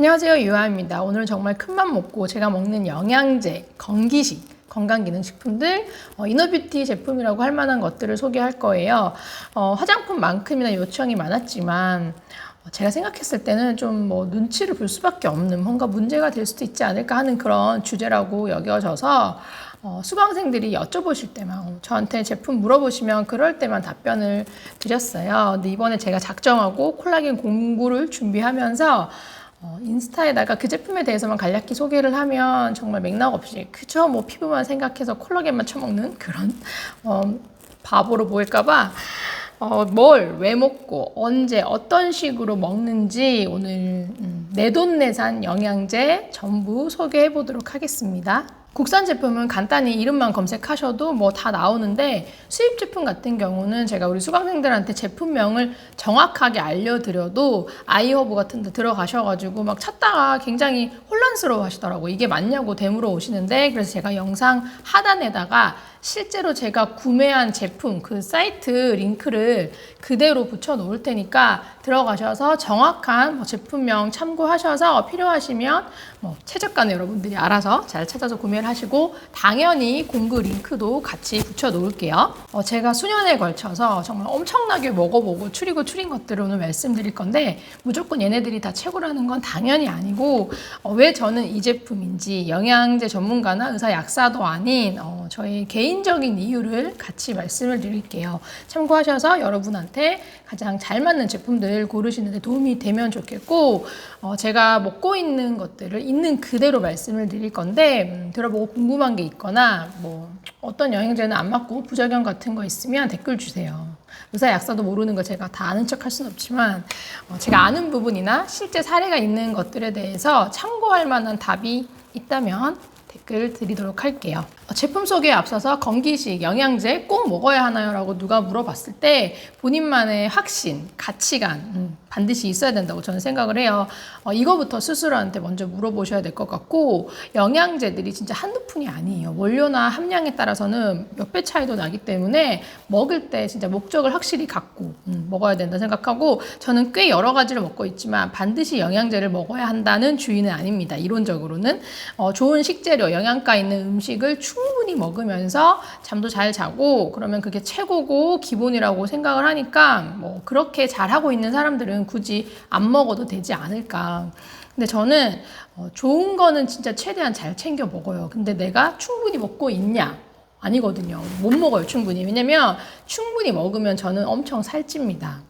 안녕하세요, 유아입니다. 오늘은 정말 큰맘 먹고 제가 먹는 영양제, 건기식, 건강기능식품들, 이너뷰티 제품이라고 할 만한 것들을 소개할 거예요. 화장품만큼이나 요청이 많았지만 제가 생각했을 때는 좀 눈치를 볼 수밖에 없는 뭔가 문제가 될 수도 있지 않을까 하는 그런 주제라고 여겨져서 수강생들이 여쭤보실 때만 저한테 제품 물어보시면 그럴 때만 답변을 드렸어요. 근데 이번에 제가 작정하고 콜라겐 공부를 준비하면서 인스타에다가 그 제품에 대해서만 간략히 소개를 하면 정말 맥락 없이 그저 피부만 생각해서 콜라겐만 쳐먹는 그런 바보로 보일까봐 뭘, 왜 먹고, 언제, 어떤 식으로 먹는지 오늘 내돈내산 영양제 전부 소개해 보도록 하겠습니다. 국산 제품은 간단히 이름만 검색하셔도 다 나오는데 수입 제품 같은 경우는 제가 우리 수강생들한테 제품명을 정확하게 알려드려도 아이허브 같은 데 들어가셔가지고 찾다가 굉장히 혼란스러워 하시더라고요. 이게 맞냐고 되물어 오시는데, 그래서 제가 영상 하단에다가 실제로 제가 구매한 제품 그 사이트 링크를 그대로 붙여 놓을 테니까 들어가셔서 정확한 제품명 참고하셔서 필요하시면 최저가는 여러분들이 알아서 잘 찾아서 구매를 하시고, 당연히 공구 링크도 같이 붙여 놓을게요. 제가 수년에 걸쳐서 정말 엄청나게 먹어보고 추린 것들을 오늘 말씀드릴 건데, 무조건 얘네들이 다 최고라는 건 당연히 아니고, 왜 저는 이 제품인지, 영양제 전문가나 의사 약사도 아닌 저의 개인적인 이유를 같이 말씀을 드릴게요. 참고하셔서 여러분한테 가장 잘 맞는 제품들 고르시는 데 도움이 되면 좋겠고, 제가 먹고 있는 것들을 있는 그대로 말씀을 드릴 건데, 들어보고 궁금한 게 있거나 어떤 영양제는 안 맞고 부작용 같은 거 있으면 댓글 주세요. 의사 약사도 모르는 거 제가 다 아는 척 할 수는 없지만 제가 아는 부분이나 실제 사례가 있는 것들에 대해서 참고할 만한 답이 있다면 댓글 드리도록 할게요. 제품 소개에 앞서서 건기식 영양제 꼭 먹어야 하나요? 라고 누가 물어봤을 때 본인만의 확신, 가치관 반드시 있어야 된다고 저는 생각을 해요. 이거부터 스스로한테 먼저 물어보셔야 될 것 같고, 영양제들이 진짜 한두 푼이 아니에요. 원료나 함량에 따라서는 몇 배 차이도 나기 때문에 먹을 때 진짜 목적을 확실히 갖고 먹어야 된다 생각하고, 저는 꽤 여러 가지를 먹고 있지만 반드시 영양제를 먹어야 한다는 주의는 아닙니다. 이론적으로는 좋은 식재료, 영양가 있는 음식을 충분히 먹으면서 잠도 잘 자고 그러면 그게 최고고 기본이라고 생각을 하니까 그렇게 잘하고 있는 사람들은 굳이 안 먹어도 되지 않을까. 근데 저는 좋은 거는 진짜 최대한 잘 챙겨 먹어요. 근데 내가 충분히 먹고 있냐? 아니거든요. 못 먹어요, 충분히. 왜냐면 충분히 먹으면 저는 엄청 살찝니다.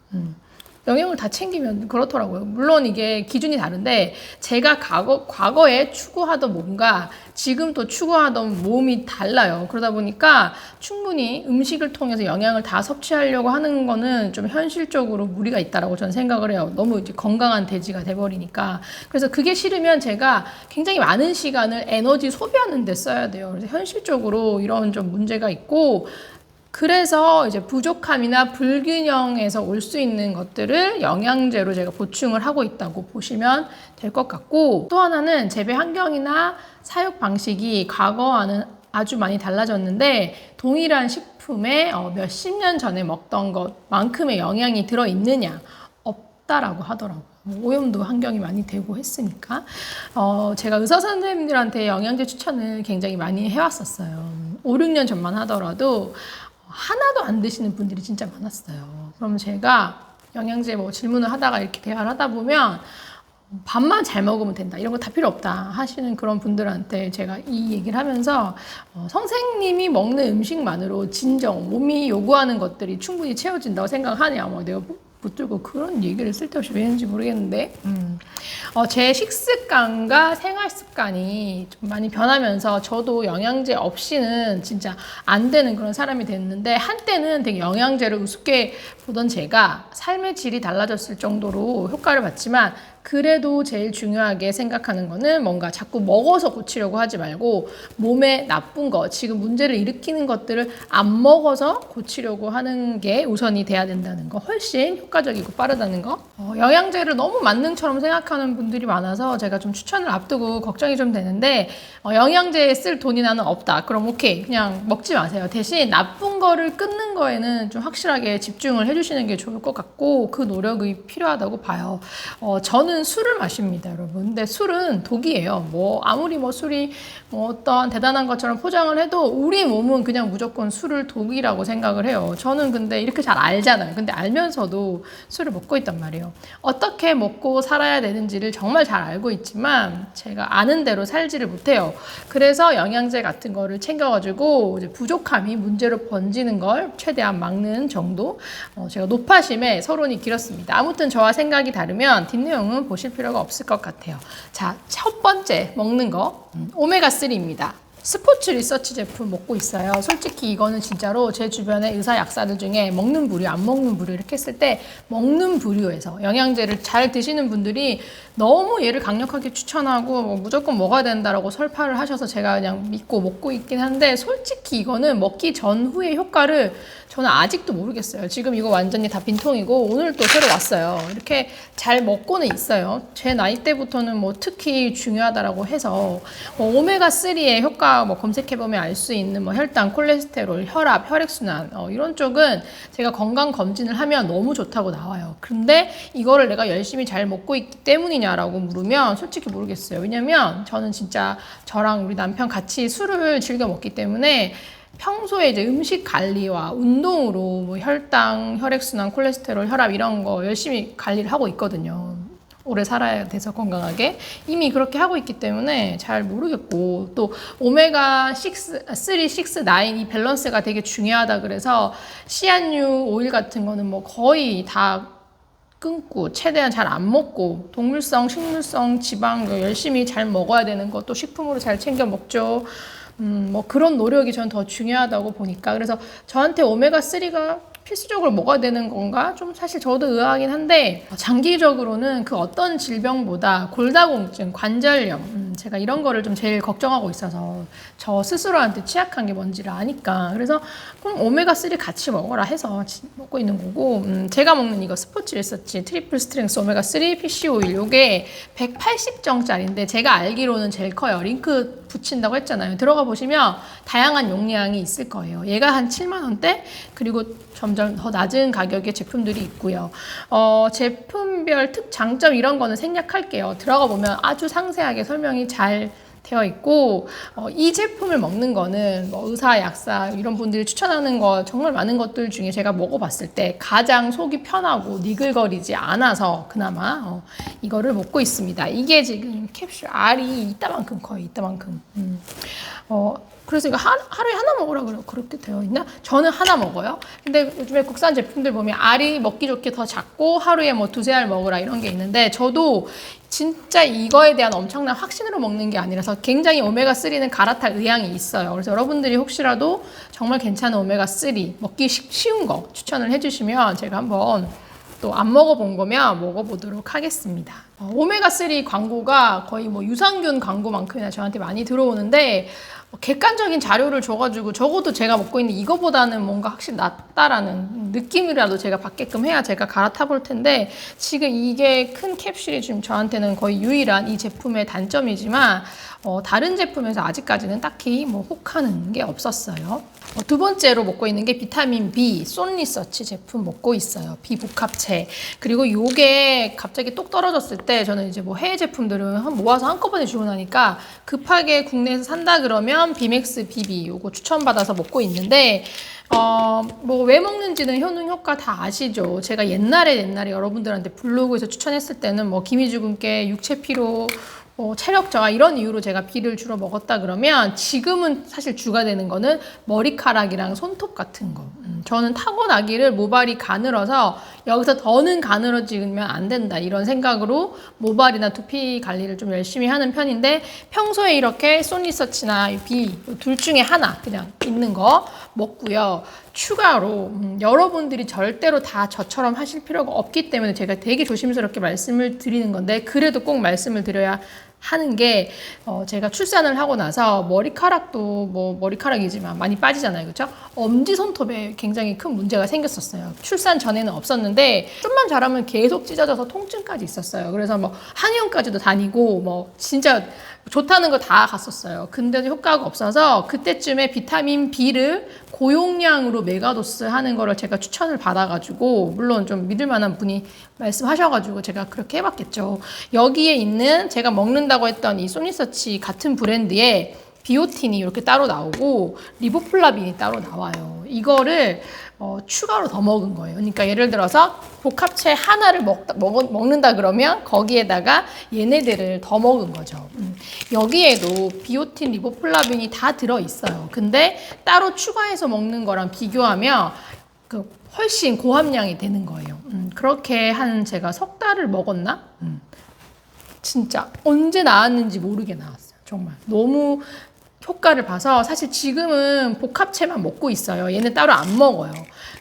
영양을 다 챙기면 그렇더라고요. 물론 이게 기준이 다른데, 제가 과거에 추구하던 몸과 지금 또 추구하던 몸이 달라요. 그러다 보니까 충분히 음식을 통해서 영양을 다 섭취하려고 하는 거는 좀 현실적으로 무리가 있다라고 저는 생각을 해요. 너무 이제 건강한 돼지가 돼버리니까. 그래서 그게 싫으면 제가 굉장히 많은 시간을 에너지 소비하는 데 써야 돼요. 그래서 현실적으로 이런 좀 문제가 있고, 그래서 이제 부족함이나 불균형에서 올 수 있는 것들을 영양제로 제가 보충을 하고 있다고 보시면 될 것 같고, 또 하나는 재배 환경이나 사육 방식이 과거와는 아주 많이 달라졌는데, 동일한 식품에 몇십 년 전에 먹던 것만큼의 영양이 들어있느냐? 없다라고 하더라고요. 오염도 환경이 많이 되고 했으니까. 제가 의사 선생님들한테 영양제 추천을 굉장히 많이 해왔었어요. 5, 6년 전만 하더라도 하나도 안 드시는 분들이 진짜 많았어요. 그럼 제가 영양제 질문을 하다가 이렇게 대화를 하다 보면 밥만 잘 먹으면 된다, 이런 거 다 필요 없다 하시는 그런 분들한테 제가 이 얘기를 하면서 선생님이 먹는 음식만으로 진정 몸이 요구하는 것들이 충분히 채워진다고 생각하냐, 내가 붙들고 그런 얘기를 쓸데없이 왜 했는지 모르겠는데, 제 식습관과 생활 습관이 좀 많이 변하면서 저도 영양제 없이는 진짜 안 되는 그런 사람이 됐는데, 한때는 되게 영양제를 우습게 보던 제가 삶의 질이 달라졌을 정도로 효과를 봤지만, 그래도 제일 중요하게 생각하는 거는 뭔가 자꾸 먹어서 고치려고 하지 말고 몸에 나쁜 거, 지금 문제를 일으키는 것들을 안 먹어서 고치려고 하는 게 우선이 돼야 된다는 거, 훨씬 효과적이고 빠르다는 거. 영양제를 너무 만능처럼 생각하는 분들이 많아서 제가 좀 추천을 앞두고 걱정이 좀 되는데, 영양제에 쓸 돈이 나는 없다. 그럼 오케이, 그냥 먹지 마세요. 대신 나쁜 거를 끊는 거에는 좀 확실하게 집중을 해주시는 게 좋을 것 같고, 그 노력이 필요하다고 봐요. 저는 저는 술을 마십니다, 여러분. 근데 술은 독이에요. 뭐 아무리 뭐 술이 뭐 어떤 대단한 것처럼 포장을 해도 우리 몸은 그냥 무조건 술을 독이라고 생각을 해요. 저는 근데 이렇게 잘 알잖아요. 근데 알면서도 술을 먹고 있단 말이에요. 어떻게 먹고 살아야 되는지를 정말 잘 알고 있지만 제가 아는 대로 살지를 못해요. 그래서 영양제 같은 거를 챙겨가지고 이제 부족함이 문제로 번지는 걸 최대한 막는 정도. 제가 노파심에 서론이 길었습니다. 아무튼 저와 생각이 다르면 뒷내용은 보실 필요가 없을 것 같아요. 자, 첫 번째 먹는 거 오메가3입니다. 스포츠 리서치 제품 먹고 있어요. 솔직히 이거는 진짜로 제 주변의 의사 약사들 중에 먹는 부류, 안 먹는 부류 이렇게 했을 때 먹는 부류에서 영양제를 잘 드시는 분들이 너무 얘를 강력하게 추천하고 뭐 무조건 먹어야 된다라고 설파를 하셔서 제가 그냥 믿고 먹고 있긴 한데 솔직히 이거는 먹기 전후의 효과를 저는 아직도 모르겠어요. 지금 이거 완전히 다 빈통이고 오늘 또 새로 왔어요. 이렇게 잘 먹고는 있어요. 제 나이 때부터는 뭐 특히 중요하다라고 해서 뭐 오메가3의 효과 뭐 검색해보면 알 수 있는 뭐 혈당, 콜레스테롤, 혈압, 혈액순환 이런 쪽은 제가 건강 검진을 하면 너무 좋다고 나와요. 근데 이거를 내가 열심히 잘 먹고 있기 때문이냐라고 물으면 솔직히 모르겠어요. 왜냐면 저는 진짜 저랑 우리 남편 같이 술을 즐겨 먹기 때문에 평소에 이제 음식 관리와 운동으로 뭐 혈당, 혈액순환, 콜레스테롤, 혈압 이런 거 열심히 관리를 하고 있거든요. 오래 살아야 돼서 건강하게 이미 그렇게 하고 있기 때문에 잘 모르겠고 또 오메가 6, 3, 6, 9 이 밸런스가 되게 중요하다 그래서 씨앗류 오일 같은 거는 뭐 거의 다 끊고 최대한 잘 안 먹고 동물성, 식물성 지방 열심히 잘 먹어야 되는 거 또 식품으로 잘 챙겨 먹죠. 뭐 그런 노력이 저는 더 중요하다고 보니까 그래서 저한테 오메가3가 필수적으로 먹어야 되는 건가? 좀 사실 저도 의아하긴 한데 장기적으로는 그 어떤 질병보다 골다공증, 관절염 제가 이런 거를 좀 제일 걱정하고 있어서 저 스스로한테 취약한 게 뭔지를 아니까 그래서 그럼 오메가3 같이 먹어라 해서 먹고 있는 거고 제가 먹는 이거 스포츠 리서치 트리플 스트렝스 오메가3 PC 오일 요게 180정짜리인데 제가 알기로는 제일 커요. 링크 붙인다고 했잖아요. 들어가 보시면 다양한 용량이 있을 거예요. 얘가 한 7만 원대 그리고 점점 더 낮은 가격의 제품들이 있고요. 제품별 특장점 이런 거는 생략할게요. 들어가 보면 아주 상세하게 설명이 잘 되어 있고 이 제품을 먹는 거는 뭐 의사, 약사 이런 분들이 추천하는 거 정말 많은 것들 중에 제가 먹어봤을 때 가장 속이 편하고 니글거리지 않아서 그나마 이거를 먹고 있습니다. 이게 지금 캡슐 알이 이따만큼 거의 이따만큼 그래서 이거 하루에 하나 먹으라 그렇게 되어 있나? 저는 하나 먹어요. 근데 요즘에 국산 제품들 보면 알이 먹기 좋게 더 작고 하루에 뭐 두세 알 먹으라 이런 게 있는데 저도 진짜 이거에 대한 엄청난 확신으로 먹는 게 아니라서 굉장히 오메가3는 갈아탈 의향이 있어요. 그래서 여러분들이 혹시라도 정말 괜찮은 오메가3 먹기 쉬운 거 추천을 해주시면 제가 한번 또 안 먹어본 거면 먹어보도록 하겠습니다. 오메가3 광고가 거의 뭐 유산균 광고만큼이나 저한테 많이 들어오는데 객관적인 자료를 줘가지고 적어도 제가 먹고 있는 이거보다는 뭔가 확실히 낫다라는 느낌이라도 제가 받게끔 해야 제가 갈아타 볼 텐데 지금 이게 큰 캡슐이 지금 저한테는 거의 유일한 이 제품의 단점이지만 다른 제품에서 아직까지는 딱히 뭐 혹하는 게 없었어요. 두 번째로 먹고 있는 게 비타민 B, 쏜리서치 제품 먹고 있어요. 비복합체. 그리고 요게 갑자기 똑 떨어졌을 때 저는 이제 뭐 해외 제품들은 모아서 한꺼번에 주문하니까 급하게 국내에서 산다 그러면 비맥스 BB 요거 추천받아서 먹고 있는데 뭐 왜 먹는지는 효능 효과 다 아시죠? 제가 옛날에 여러분들한테 블로그에서 추천했을 때는 뭐 기미주근깨, 육체 피로 체력 저하 이런 이유로 제가 B를 주로 먹었다 그러면 지금은 사실 주가 되는 거는 머리카락이랑 손톱 같은 거. 저는 타고나기를 모발이 가늘어서 여기서 더는 가늘어지면 안 된다 이런 생각으로 모발이나 두피 관리를 좀 열심히 하는 편인데 평소에 이렇게 쏜리서치나 B 둘 중에 하나 그냥 있는 거 먹고요. 추가로 여러분들이 절대로 다 저처럼 하실 필요가 없기 때문에 제가 되게 조심스럽게 말씀을 드리는 건데 그래도 꼭 말씀을 드려야 하는 게 제가 출산을 하고 나서 머리카락도 뭐 머리카락이지만 많이 빠지잖아요. 그렇죠? 엄지손톱에 굉장히 큰 문제가 생겼었어요. 출산 전에는 없었는데 좀만 자라면 계속 찢어져서 통증까지 있었어요. 그래서 뭐 한의원까지도 다니고 뭐 진짜 좋다는 거 다 갔었어요. 근데도 효과가 없어서 그때쯤에 비타민 B를 고용량으로 메가도스 하는 거를 제가 추천을 받아가지고, 물론 좀 믿을 만한 분이 말씀하셔가지고 제가 그렇게 해봤겠죠. 여기에 있는 제가 먹는다고 했던 이 소니서치 같은 브랜드의 비오틴이 이렇게 따로 나오고 리보플라빈이 따로 나와요. 이거를 추가로 더 먹은 거예요. 그러니까 예를 들어서 복합체 하나를 먹는다 그러면 거기에다가 얘네들을 더 먹은 거죠. 여기에도 비오틴, 리보플라빈이 다 들어있어요. 근데 따로 추가해서 먹는 거랑 비교하면 훨씬 고함량이 되는 거예요. 그렇게 한 제가 석 달을 먹었나? 진짜 언제 나왔는지 모르게 나왔어요. 정말 너무 효과를 봐서 사실 지금은 복합체만 먹고 있어요. 얘는 따로 안 먹어요.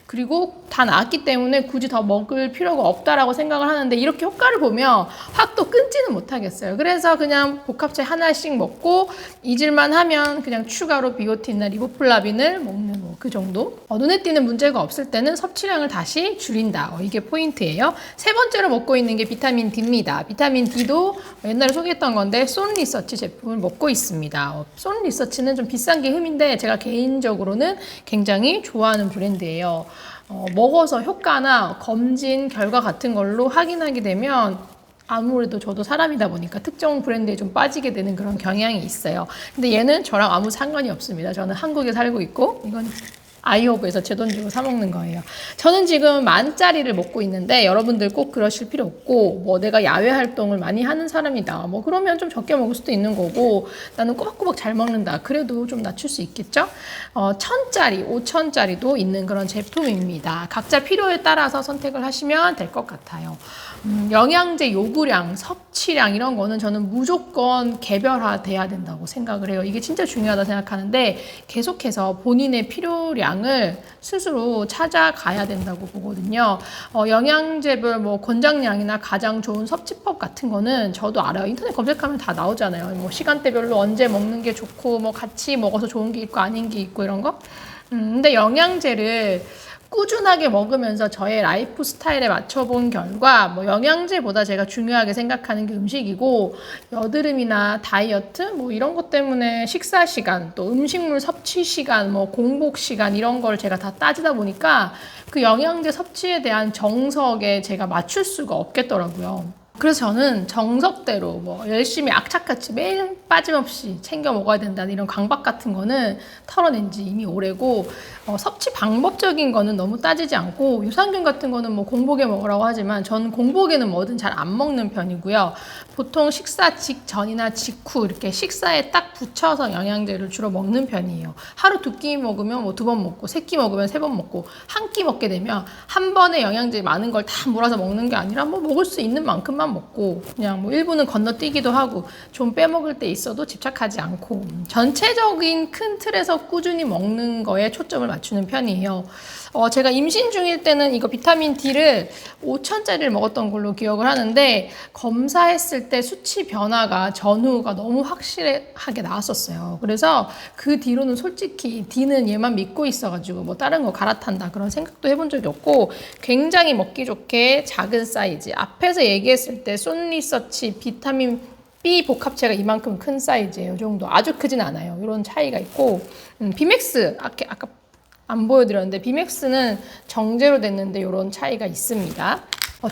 그리고 다 나았기 때문에 굳이 더 먹을 필요가 없다라고 생각을 하는데, 이렇게 효과를 보면 확 또 끊지는 못하겠어요. 그래서 그냥 복합체 하나씩 먹고 잊을만 하면 그냥 추가로 비오틴이나 리보플라빈을 먹는 그 정도. 눈에 띄는 문제가 없을 때는 섭취량을 다시 줄인다. 이게 포인트예요. 세 번째로 먹고 있는 게 비타민 D입니다. 비타민 D도 옛날에 소개했던 건데 손리서치 제품을 먹고 있습니다. 손리서치는 좀 비싼 게 흠인데 제가 개인적으로는 굉장히 좋아하는 브랜드예요. 먹어서 효과나 검진 결과 같은 걸로 확인하게 되면 아무래도 저도 사람이다 보니까 특정 브랜드에 좀 빠지게 되는 그런 경향이 있어요. 근데 얘는 저랑 아무 상관이 없습니다. 저는 한국에 살고 있고 이건 아이허브에서 제 돈 주고 사 먹는 거예요. 저는 지금 10,000짜리를 먹고 있는데 여러분들 꼭 그러실 필요 없고, 뭐 내가 야외 활동을 많이 하는 사람이다, 뭐 그러면 좀 적게 먹을 수도 있는 거고, 나는 꼬박꼬박 잘 먹는다, 그래도 좀 낮출 수 있겠죠. 1,000짜리, 5,000짜리도 있는 그런 제품입니다. 각자 필요에 따라서 선택을 하시면 될 것 같아요. 영양제 요구량, 섭취량 이런 거는 저는 무조건 개별화돼야 된다고 생각을 해요. 이게 진짜 중요하다 생각하는데 계속해서 본인의 필요량을 스스로 찾아가야 된다고 보거든요. 영양제별 뭐 권장량이나 가장 좋은 섭취법 같은 거는 저도 알아요. 인터넷 검색하면 다 나오잖아요. 뭐 시간대별로 언제 먹는 게 좋고, 뭐 같이 먹어서 좋은 게 있고 아닌 게 있고 이런 거. 근데 영양제를 꾸준하게 먹으면서 저의 라이프 스타일에 맞춰본 결과, 뭐 영양제보다 제가 중요하게 생각하는 게 음식이고, 여드름이나 다이어트 뭐 이런 것 때문에 식사 시간, 또 음식물 섭취 시간, 뭐 공복 시간 이런 걸 제가 다 따지다 보니까 그 영양제 섭취에 대한 정석에 제가 맞출 수가 없겠더라고요. 그래서 저는 정석대로 뭐 열심히 악착같이 매일 빠짐없이 챙겨 먹어야 된다는 이런 강박 같은 거는 털어낸 지 이미 오래고, 섭취 방법적인 거는 너무 따지지 않고, 유산균 같은 거는 뭐 공복에 먹으라고 하지만 저는 공복에는 뭐든 잘 안 먹는 편이고요. 보통 식사 직전이나 직후 이렇게 식사에 딱 붙여서 영양제를 주로 먹는 편이에요. 하루 2끼 먹으면 뭐 2번 먹고, 3끼 먹으면 3번 먹고, 한 끼 먹게 되면 한 번에 영양제 많은 걸 다 몰아서 먹는 게 아니라 뭐 먹을 수 있는 만큼만 먹고, 그냥 뭐 일부는 건너뛰기도 하고, 좀 빼먹을 때 있어도 집착하지 않고, 전체적인 큰 틀에서 꾸준히 먹는 거에 초점을 맞추는 편이에요. 제가 임신 중일 때는 이거 비타민 D를 5,000짜리를 먹었던 걸로 기억을 하는데, 검사했을 때 수치 변화가 전후가 너무 확실하게 나왔었어요. 그래서 그 뒤로는 솔직히 D는 얘만 믿고 있어가지고 뭐 다른 거 갈아탄다 그런 생각도 해본 적이 없고, 굉장히 먹기 좋게 작은 사이즈, 앞에서 얘기했을 때 손리서치 비타민 B 복합체가 이만큼 큰 사이즈예요. 이 정도. 아주 크진 않아요. 이런 차이가 있고, 비맥스 아까 안 보여드렸는데 비맥스는 정제로 됐는데 이런 차이가 있습니다.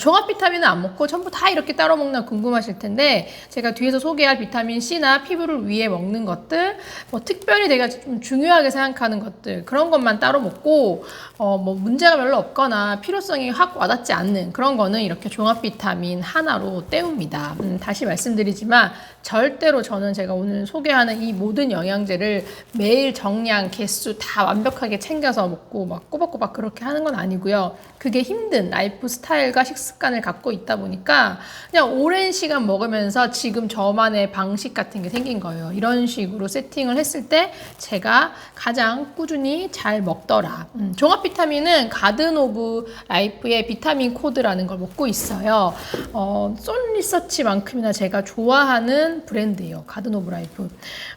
종합 비타민은 안 먹고 전부 다 이렇게 따로 먹나 궁금하실 텐데, 제가 뒤에서 소개할 비타민 C나 피부를 위해 먹는 것들, 뭐 특별히 내가 좀 중요하게 생각하는 것들, 그런 것만 따로 먹고, 뭐 문제가 별로 없거나 필요성이 확 와닿지 않는 그런 거는 이렇게 종합 비타민 하나로 때웁니다. 다시 말씀드리지만 절대로 저는 제가 오늘 소개하는 이 모든 영양제를 매일 정량, 개수 다 완벽하게 챙겨서 먹고 막 꼬박꼬박 그렇게 하는 건 아니고요. 그게 힘든 라이프 스타일과 식습관을 갖고 있다 보니까 그냥 오랜 시간 먹으면서 지금 저만의 방식 같은 게 생긴 거예요. 이런 식으로 세팅을 했을 때 제가 가장 꾸준히 잘 먹더라. 종합 비타민은 가든 오브 라이프의 비타민 코드라는 걸 먹고 있어요. 솔리서치만큼이나 제가 좋아하는 브랜드예요. 가든 오브 라이프.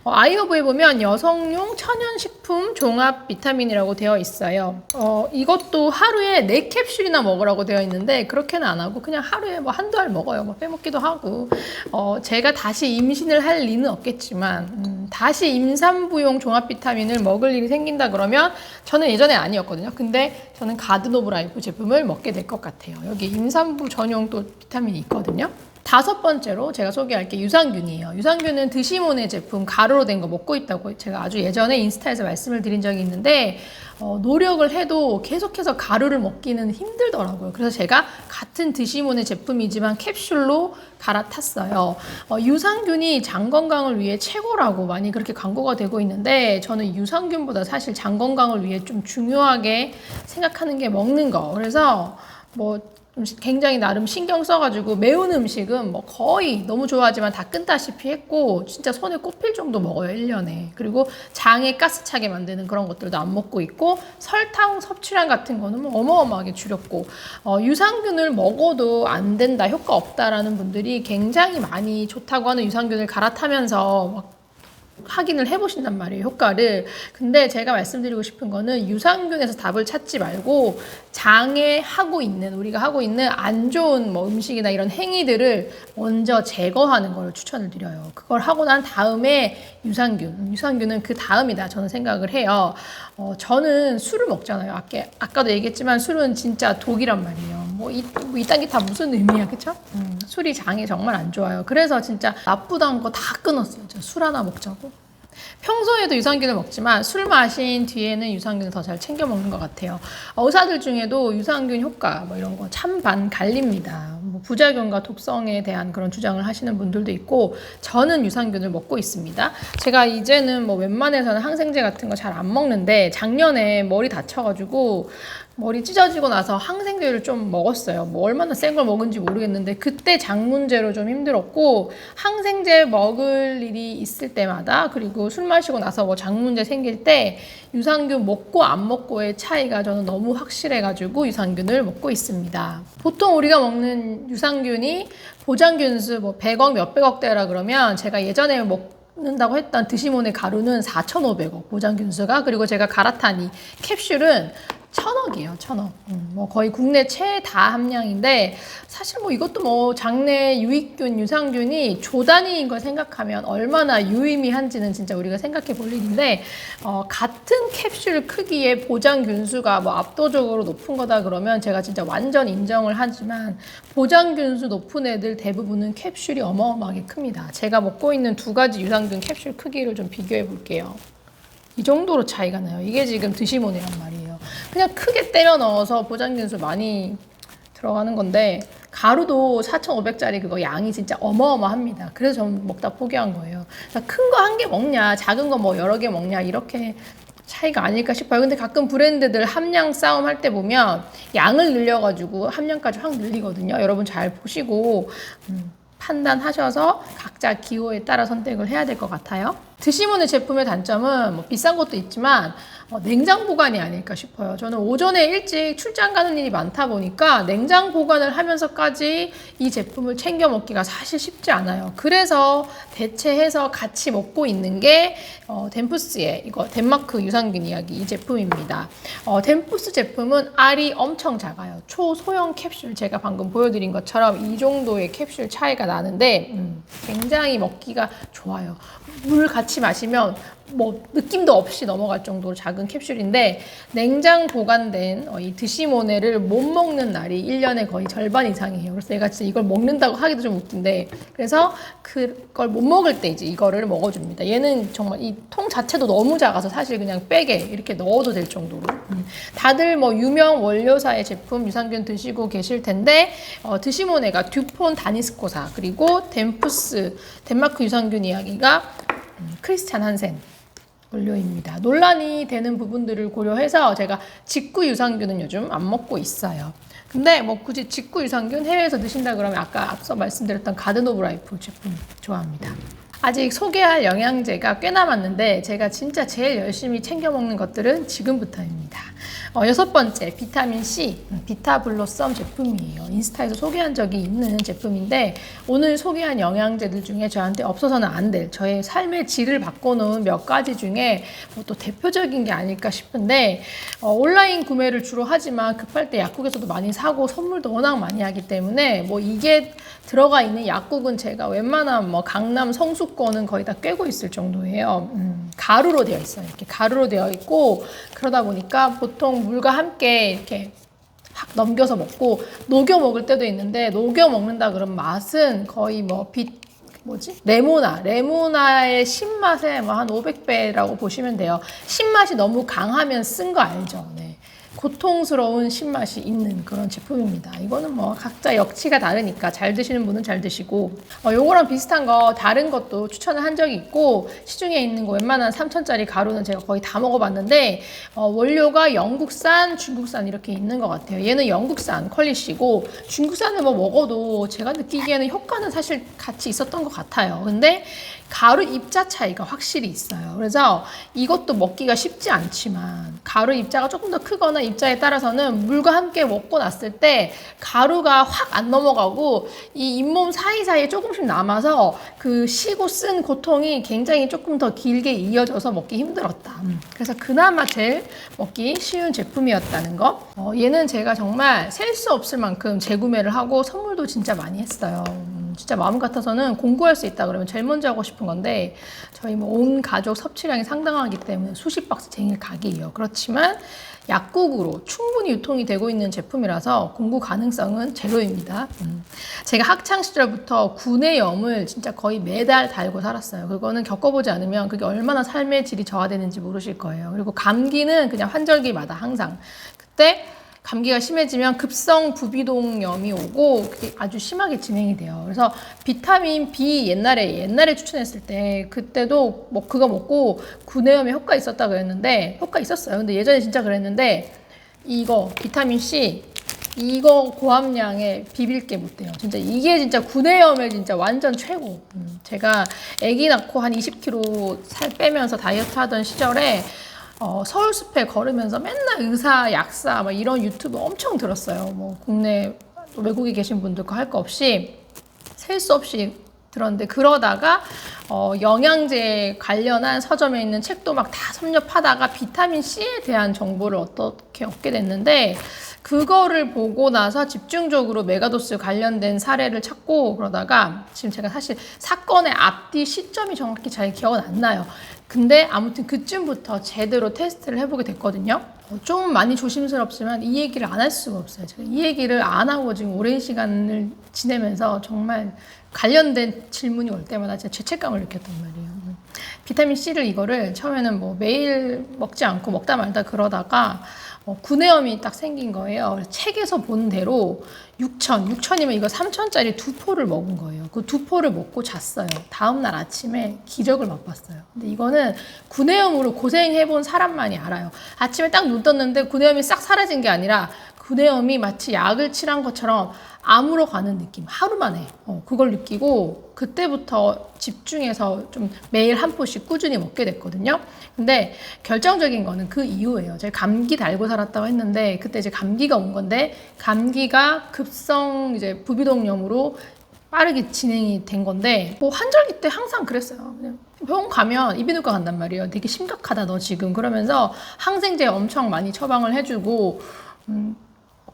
아이허브에 보면 여성용 천연식품 종합 비타민이라고 되어 있어요. 이것도 하루에 4캡슐이나 먹으라고 되어 있는데 그렇게는 안 하고 그냥 하루에 뭐 한두 알 먹어요. 뭐 빼먹기도 하고. 제가 다시 임신을 할 리는 없겠지만 다시 임산부용 종합 비타민을 먹을 일이 생긴다 그러면 저는 예전에 아니었거든요. 근데 저는 가든 오브 라이프 제품을 먹게 될 것 같아요. 여기 임산부 전용 또 비타민이 있거든요. 5번째로 제가 소개할 게 유산균이에요. 유산균은 드시모네 제품 가루로 된 거 먹고 있다고 제가 아주 예전에 인스타에서 말씀을 드린 적이 있는데 노력을 해도 계속해서 가루를 먹기는 힘들더라고요. 그래서 제가 같은 드시모네 제품이지만 캡슐로 갈아탔어요. 유산균이 장 건강을 위해 최고라고 많이 그렇게 광고가 되고 있는데 저는 유산균보다 사실 장 건강을 위해 좀 중요하게 생각하는 게 먹는 거. 그래서 굉장히 나름 신경 써가지고 매운 음식은 뭐 거의 너무 좋아하지만 다 끈다시피 했고 진짜 손에 꼽힐 정도 먹어요 1년에. 그리고 장에 가스 차게 만드는 그런 것들도 안 먹고 있고 설탕 섭취량 같은 거는 뭐 어마어마하게 줄였고 유산균을 먹어도 안 된다 효과 없다라는 분들이 굉장히 많이 좋다고 하는 유산균을 갈아타면서 막 확인을 해보신단 말이에요, 효과를. 근데 제가 말씀드리고 싶은 거는 유산균에서 답을 찾지 말고 장에 우리가 하고 있는 안 좋은 음식이나 이런 행위들을 먼저 제거하는 걸 추천을 드려요. 그걸 하고 난 다음에 유산균은 그 다음이다 저는 생각을 해요. 저는 술을 먹잖아요. 아까도 얘기했지만 술은 진짜 독이란 말이에요. 이딴 게 다 무슨 의미야, 그쵸? 술이 장에 정말 안 좋아요. 그래서 진짜 나쁘다는 거 다 끊었어요. 술 하나 먹자고. 평소에도 유산균을 먹지만 술 마신 뒤에는 유산균을 더 잘 챙겨 먹는 것 같아요. 의사들 중에도 유산균 효과 이런 거 찬반 갈립니다. 부작용과 독성에 대한 그런 주장을 하시는 분들도 있고 저는 유산균을 먹고 있습니다. 제가 이제는 웬만해서는 항생제 같은 거 잘 안 먹는데 작년에 머리 다쳐가지고 머리 찢어지고 나서 항생제를 좀 먹었어요. 얼마나 센 걸 먹은지 모르겠는데 그때 장 문제로 좀 힘들었고 항생제 먹을 일이 있을 때마다 그리고 술 마시고 나서 장 문제 생길 때 유산균 먹고 안 먹고의 차이가 저는 너무 확실해가지고 유산균을 먹고 있습니다. 보통 우리가 먹는 유산균이 보장균수 100억 몇백억대라 그러면 제가 예전에 먹는다고 했던 드시모네 가루는 4,500억 보장균수가. 그리고 제가 갈아탄 이 캡슐은 1,000억이에요, 1,000억. 거의 국내 최다 함량인데, 사실 이것도 장내 유익균, 유산균이 조 단위인 걸 생각하면 얼마나 유의미한지는 진짜 우리가 생각해 볼 일인데, 같은 캡슐 크기의 보장균수가 압도적으로 높은 거다 그러면 제가 진짜 완전 인정을 하지만, 보장균수 높은 애들 대부분은 캡슐이 어마어마하게 큽니다. 제가 먹고 있는 2가지 유산균 캡슐 크기를 좀 비교해 볼게요. 이 정도로 차이가 나요. 이게 지금 드시모네란 말이에요. 그냥 크게 때려 넣어서 보장균수 많이 들어가는 건데 가루도 4,500짜리 그거 양이 진짜 어마어마합니다. 그래서 저는 먹다 포기한 거예요. 큰 거 한 개 먹냐, 작은 거 여러 개 먹냐 이렇게 차이가 아닐까 싶어요. 근데 가끔 브랜드들 함량 싸움 할 때 보면 양을 늘려가지고 함량까지 확 늘리거든요. 여러분 잘 보시고 판단하셔서 각자 기호에 따라 선택을 해야 될 것 같아요. 드시모네 제품의 단점은 비싼 것도 있지만 냉장 보관이 아닐까 싶어요. 저는 오전에 일찍 출장 가는 일이 많다 보니까 냉장 보관을 하면서까지 이 제품을 챙겨 먹기가 사실 쉽지 않아요. 그래서 대체해서 같이 먹고 있는 게 덴푸스의 이거 덴마크 유산균 이야기 이 제품입니다. 덴푸스 제품은 알이 엄청 작아요. 초소형 캡슐 제가 방금 보여드린 것처럼 이 정도의 캡슐 차이가 나는데 굉장히 먹기가 좋아요. 물 같이 마시면 느낌도 없이 넘어갈 정도로 작은 캡슐인데 냉장 보관된 이 드시모네를 못 먹는 날이 1년에 거의 절반 이상이에요. 그래서 내가 진짜 이걸 먹는다고 하기도 좀 웃긴데 그래서 그걸 못 먹을 때 이제 이거를 먹어줍니다. 얘는 정말 이 통 자체도 너무 작아서 사실 그냥 백에 이렇게 넣어도 될 정도로 다들 유명 원료사의 제품 유산균 드시고 계실 텐데 드시모네가 듀폰 다니스코사 그리고 덴푸스 덴마크 유산균 이야기가 크리스찬 한센 원료입니다. 논란이 되는 부분들을 고려해서 제가 직구 유산균은 요즘 안 먹고 있어요. 근데 뭐 굳이 직구 유산균 해외에서 드신다 그러면 아까 앞서 말씀드렸던 가든 오브 라이프 제품 좋아합니다. 아직 소개할 영양제가 꽤 남았는데 제가 진짜 제일 열심히 챙겨 먹는 것들은 지금부터입니다. 6번째, 비타민C, 비타블로썸 제품이에요. 인스타에서 소개한 적이 있는 제품인데 오늘 소개한 영양제들 중에 저한테 없어서는 안 될 저의 삶의 질을 바꿔놓은 몇 가지 중에 또 대표적인 게 아닐까 싶은데 온라인 구매를 주로 하지만 급할 때 약국에서도 많이 사고 선물도 워낙 많이 하기 때문에 뭐 이게 들어가 있는 약국은 제가 웬만한 뭐 강남 성수권은 거의 다 꿰고 있을 정도예요. 가루로 되어 있어요. 이렇게 가루로 되어 있고 그러다 보니까 보통 물과 함께 이렇게 확 넘겨서 먹고 녹여 먹을 때도 있는데 녹여 먹는다 그러면 맛은 거의 뭐 레모나의 신맛의 뭐 한 500배라고 보시면 돼요. 신맛이 너무 강하면 쓴 거 알죠? 네. 고통스러운 신맛이 있는 그런 제품입니다. 이거는 뭐 각자 역치가 다르니까 잘 드시는 분은 잘 드시고 요거랑 비슷한 거 다른 것도 추천을 한 적이 있고 시중에 있는 거 웬만한 3,000짜리 가루는 제가 거의 다 먹어봤는데 원료가 영국산, 중국산 이렇게 있는 것 같아요. 얘는 영국산 퀄리시고 중국산을 뭐 먹어도 제가 느끼기에는 효과는 사실 같이 있었던 것 같아요. 근데 가루 입자 차이가 확실히 있어요. 그래서 이것도 먹기가 쉽지 않지만 가루 입자가 조금 더 크거나 입자에 따라서는 물과 함께 먹고 났을 때 가루가 확 안 넘어가고 이 잇몸 사이사이에 조금씩 남아서 그 쉬고 쓴 고통이 굉장히 조금 더 길게 이어져서 먹기 힘들었다. 그래서 그나마 제일 먹기 쉬운 제품이었다는 거. 얘는 제가 정말 셀 수 없을 만큼 재구매를 하고 선물도 진짜 많이 했어요. 진짜 마음 같아서는 공구할 수 있다 그러면 제일 먼저 하고 싶은 건데 저희 뭐 온 가족 섭취량이 상당하기 때문에 수십 박스 쟁일 각이에요. 그렇지만 약국으로 충분히 유통이 되고 있는 제품이라서 공구 가능성은 제로입니다. 제가 학창 시절부터 구내염을 진짜 거의 매달 달고 살았어요. 그거는 겪어보지 않으면 그게 얼마나 삶의 질이 저하되는지 모르실 거예요. 그리고 감기는 그냥 환절기마다 항상 그때 감기가 심해지면 급성 부비동염이 오고 그게 아주 심하게 진행이 돼요. 그래서 비타민 B 옛날에 추천했을 때 그때도 뭐 그거 먹고 구내염에 효과 있었다 그랬는데 효과 있었어요. 근데 예전에 진짜 그랬는데 이거 비타민 C 이거 고함량에 비빌 게 못 돼요. 진짜 이게 진짜 구내염에 진짜 완전 최고. 제가 아기 낳고 한 20kg 살 빼면서 다이어트 하던 시절에 서울숲에 걸으면서 맨날 의사, 약사 막 이런 유튜브 엄청 들었어요. 뭐 국내 외국에 계신 분들과 할 거 없이 셀 수 없이 들었는데 그러다가 영양제 관련한 서점에 있는 책도 막 다 섭렵하다가 비타민 C에 대한 정보를 어떻게 얻게 됐는데 그거를 보고 나서 집중적으로 메가도스 관련된 사례를 찾고 그러다가 지금 제가 사실 사건의 앞뒤 시점이 정확히 잘 기억은 안 나요. 근데 아무튼 그쯤부터 제대로 테스트를 해보게 됐거든요. 좀 많이 조심스럽지만 이 얘기를 안 할 수가 없어요. 제가 이 얘기를 안 하고 지금 오랜 시간을 지내면서 정말 관련된 질문이 올 때마다 진짜 죄책감을 느꼈단 말이에요. 비타민 C를 이거를 처음에는 뭐 매일 먹지 않고 먹다 말다 그러다가 구내염이 딱 생긴 거예요. 책에서 본 대로 6,000이면 이거 3,000짜리 2포를 먹은 거예요. 그 2포를 먹고 잤어요. 다음날 아침에 기적을 맛봤어요. 근데 이거는 구내염으로 고생해본 사람만이 알아요. 아침에 딱 눈 떴는데 구내염이 싹 사라진 게 아니라 구내염이 마치 약을 칠한 것처럼 암으로 가는 느낌. 하루 만에 그걸 느끼고 그때부터 집중해서 좀 매일 한 포씩 꾸준히 먹게 됐거든요. 근데 결정적인 거는 그 이후예요. 제가 감기 달고 살았다고 했는데 그때 이제 감기가 온 건데 감기가 급성 이제 부비동염으로 빠르게 진행이 된 건데 뭐 환절기 때 항상 그랬어요. 그냥 병원 가면 이비인후과 간단 말이에요. 되게 심각하다 너 지금 그러면서 항생제 엄청 많이 처방을 해주고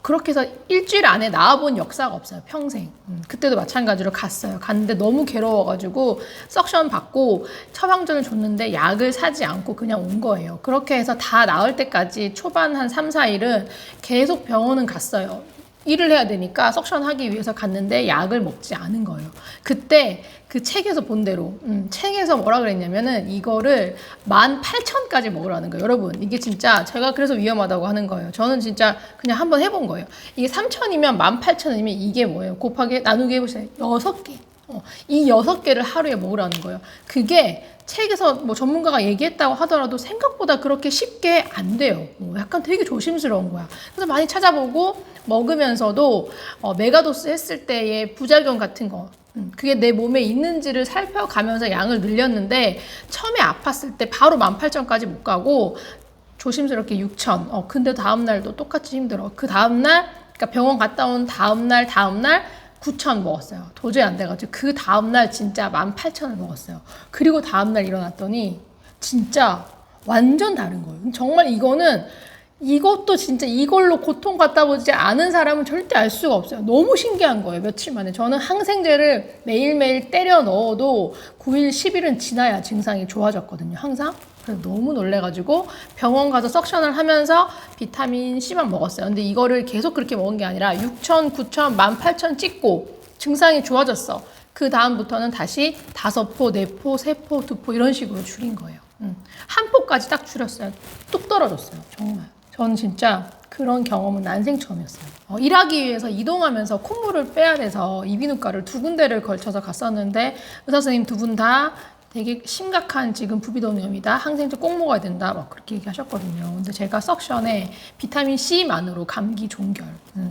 그렇게 해서 일주일 안에 나와본 역사가 없어요. 평생. 그때도 마찬가지로 갔어요. 갔는데 너무 괴로워가지고 석션 받고 처방전을 줬는데 약을 사지 않고 그냥 온 거예요. 그렇게 해서 다 나을 때까지 초반 한 3, 4일은 계속 병원은 갔어요. 일을 해야 되니까 석션 하기 위해서 갔는데 약을 먹지 않은 거예요. 그때 그 책에서 본 대로 책에서 뭐라 그랬냐면은 이거를 18,000까지 먹으라는 거예요. 여러분 이게 진짜 제가 그래서 위험하다고 하는 거예요. 저는 진짜 그냥 한번 해본 거예요. 이게 3,000이면 18,000이면 이게 뭐예요? 곱하기 나누기 해보세요. 6개. 이 6개를 하루에 먹으라는 거예요. 그게 책에서 뭐 전문가가 얘기했다고 하더라도 생각보다 그렇게 쉽게 안 돼요. 약간 되게 조심스러운 거야. 그래서 많이 찾아보고 먹으면서도 메가도스 했을 때의 부작용 같은 거, 그게 내 몸에 있는지를 살펴가면서 양을 늘렸는데 처음에 아팠을 때 바로 18,000까지 못 가고 조심스럽게 6,000. 근데 다음날도 똑같이 힘들어. 그 다음날, 그러니까 병원 갔다 온 다음날 9,000 먹었어요. 도저히 안 돼가지고 그 다음날 진짜 18,000을 먹었어요. 그리고 다음날 일어났더니 진짜 완전 다른 거예요. 정말 이것도 진짜 이걸로 고통 갖다 보지 않은 사람은 절대 알 수가 없어요. 너무 신기한 거예요. 며칠 만에. 저는 항생제를 매일매일 때려 넣어도 9일, 10일은 지나야 증상이 좋아졌거든요. 항상. 그래서 너무 놀래가지고 병원 가서 석션을 하면서 비타민 C만 먹었어요. 근데 이거를 계속 그렇게 먹은 게 아니라 6,000, 9,000, 18,000 찍고 증상이 좋아졌어. 그 다음부터는 다시 5포, 4포, 3포, 2포 이런 식으로 줄인 거예요. 한 포까지 딱 줄였어요. 뚝 떨어졌어요. 정말. 저는 진짜 그런 경험은 난생 처음이었어요. 일하기 위해서 이동하면서 콧물을 빼야 돼서 이비인후과를 2군데를 걸쳐서 갔었는데 의사 선생님 2분 다 되게 심각한 지금 부비동염이다. 항생제 꼭 먹어야 된다. 막 그렇게 얘기하셨거든요. 근데 제가 석션에 비타민 C만으로 감기 종결.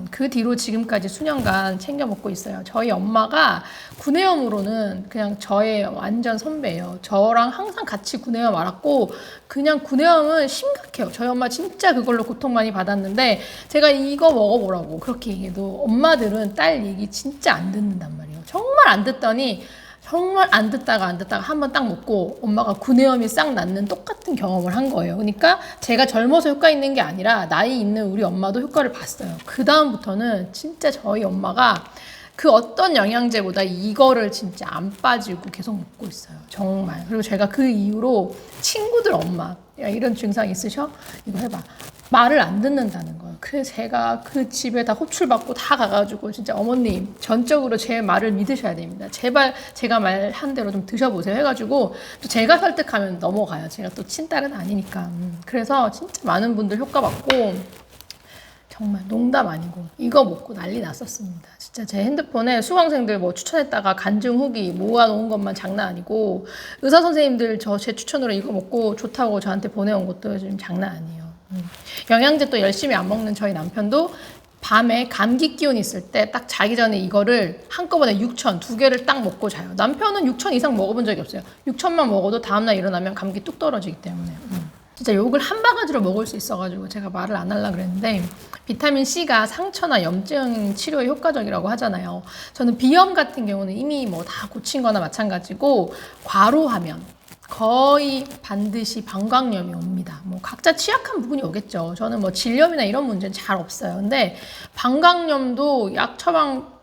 그 뒤로 지금까지 수년간 챙겨 먹고 있어요. 저희 엄마가 구내염으로는 그냥 저의 완전 선배예요. 저랑 항상 같이 구내염 앓았고 그냥 구내염은 심각해요. 저희 엄마 진짜 그걸로 고통 많이 받았는데 제가 이거 먹어보라고 그렇게 얘기해도 엄마들은 딸 얘기 진짜 안 듣는단 말이에요. 정말 안 듣더니 정말 안 듣다가 한 번 딱 먹고 엄마가 구내염이 싹 낫는 똑같은 경험을 한 거예요. 그러니까 제가 젊어서 효과 있는 게 아니라 나이 있는 우리 엄마도 효과를 봤어요. 그 다음부터는 진짜 저희 엄마가 그 어떤 영양제보다 이거를 진짜 안 빠지고 계속 먹고 있어요. 정말. 그리고 제가 그 이후로 친구들 엄마, 야, 이런 증상 있으셔? 이거 해봐. 말을 안 듣는다는 거예요. 그래서 제가 그 집에 다 호출받고 다 가가지고 진짜 어머님 전적으로 제 말을 믿으셔야 됩니다. 제발 제가 말한 대로 좀 드셔보세요 해가지고 또 제가 설득하면 넘어가요. 제가 또 친딸은 아니니까. 그래서 진짜 많은 분들 효과 받고 정말 농담 아니고 이거 먹고 난리 났었습니다. 진짜 제 핸드폰에 수강생들 뭐 추천했다가 간증 후기 모아놓은 것만 장난 아니고 의사 선생님들 제 추천으로 이거 먹고 좋다고 저한테 보내온 것도 지금 장난 아니에요. 영양제 또 열심히 안 먹는 저희 남편도 밤에 감기 기운 있을 때 딱 자기 전에 이거를 한꺼번에 6,000 2개를 딱 먹고 자요. 남편은 6,000 이상 먹어본 적이 없어요. 6,000만 먹어도 다음날 일어나면 감기 뚝 떨어지기 때문에. 진짜 욕을 한 바가지로 먹을 수 있어가지고 제가 말을 안 하려고 그랬는데 비타민 C가 상처나 염증 치료에 효과적이라고 하잖아요. 저는 비염 같은 경우는 이미 뭐 다 고친 거나 마찬가지고 과로하면 거의 반드시 방광염이 옵니다. 뭐 각자 취약한 부분이 오겠죠. 저는 뭐 질염이나 이런 문제는 잘 없어요. 근데 방광염도 약 처방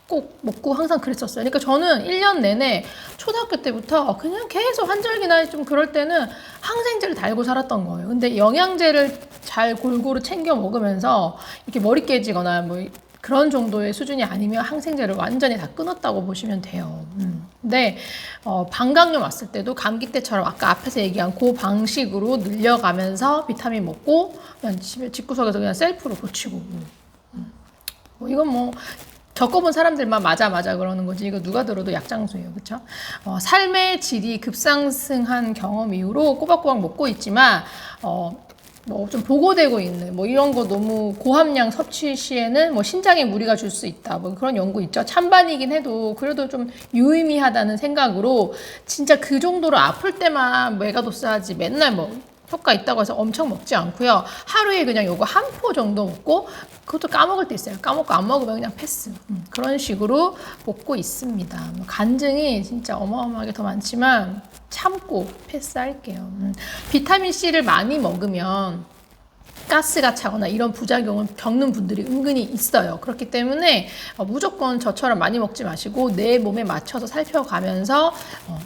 꼭 먹고 항상 그랬었어요. 그러니까 저는 1년 내내 초등학교 때부터 그냥 계속 환절기나 좀 그럴 때는 항생제를 달고 살았던 거예요. 근데 영양제를 잘 골고루 챙겨 먹으면서 이렇게 머리 깨지거나 뭐 그런 정도의 수준이 아니면 항생제를 완전히 다 끊었다고 보시면 돼요. 근데 방광염 왔을 때도 감기 때처럼 아까 앞에서 얘기한 그 방식으로 늘려가면서 비타민 먹고 그냥 집에 집구석에서 그냥 셀프로 고치고 뭐 이건 뭐 겪어본 사람들만 맞아 그러는 거지 이거 누가 들어도 약장수예요. 그렇죠? 삶의 질이 급상승한 경험 이후로 꼬박꼬박 먹고 있지만 뭐 좀 보고되고 있는 뭐 이런 거 너무 고함량 섭취 시에는 뭐 신장에 무리가 줄 수 있다 뭐 그런 연구 있죠. 찬반이긴 해도 그래도 좀 유의미하다는 생각으로 진짜 그 정도로 아플 때만 메가도스 하지 맨날 뭐 효과 있다고 해서 엄청 먹지 않고요. 하루에 그냥 요거 한 포 정도 먹고 그것도 까먹을 때 있어요. 까먹고 안 먹으면 그냥 패스. 그런 식으로 먹고 있습니다. 간증이 진짜 어마어마하게 더 많지만 참고 패스할게요. 비타민 C를 많이 먹으면 가스가 차거나 이런 부작용을 겪는 분들이 은근히 있어요. 그렇기 때문에 무조건 저처럼 많이 먹지 마시고 내 몸에 맞춰서 살펴가면서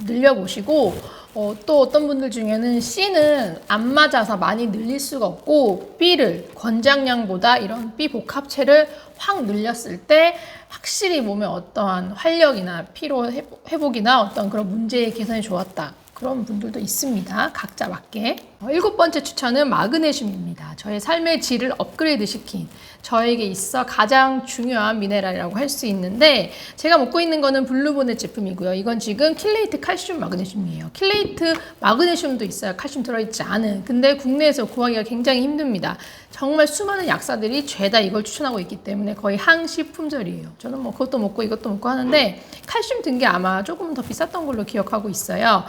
늘려보시고 또 어떤 분들 중에는 C는 안 맞아서 많이 늘릴 수가 없고 B를 권장량보다 이런 B 복합체를 확 늘렸을 때 확실히 몸에 어떠한 활력이나 피로 회복이나 어떤 그런 문제의 개선이 좋았다. 그런 분들도 있습니다. 각자 맞게. 7번째 추천은 마그네슘입니다. 저의 삶의 질을 업그레이드 시킨 저에게 있어 가장 중요한 미네랄이라고 할 수 있는데 제가 먹고 있는 거는 블루보넷 제품이고요. 이건 지금 킬레이트 칼슘 마그네슘이에요. 킬레이트 마그네슘도 있어요. 칼슘 들어있지 않은. 근데 국내에서 구하기가 굉장히 힘듭니다. 정말 수많은 약사들이 죄다 이걸 추천하고 있기 때문에 거의 항시 품절이에요. 저는 뭐 그것도 먹고 이것도 먹고 하는데 칼슘 든 게 아마 조금 더 비쌌던 걸로 기억하고 있어요.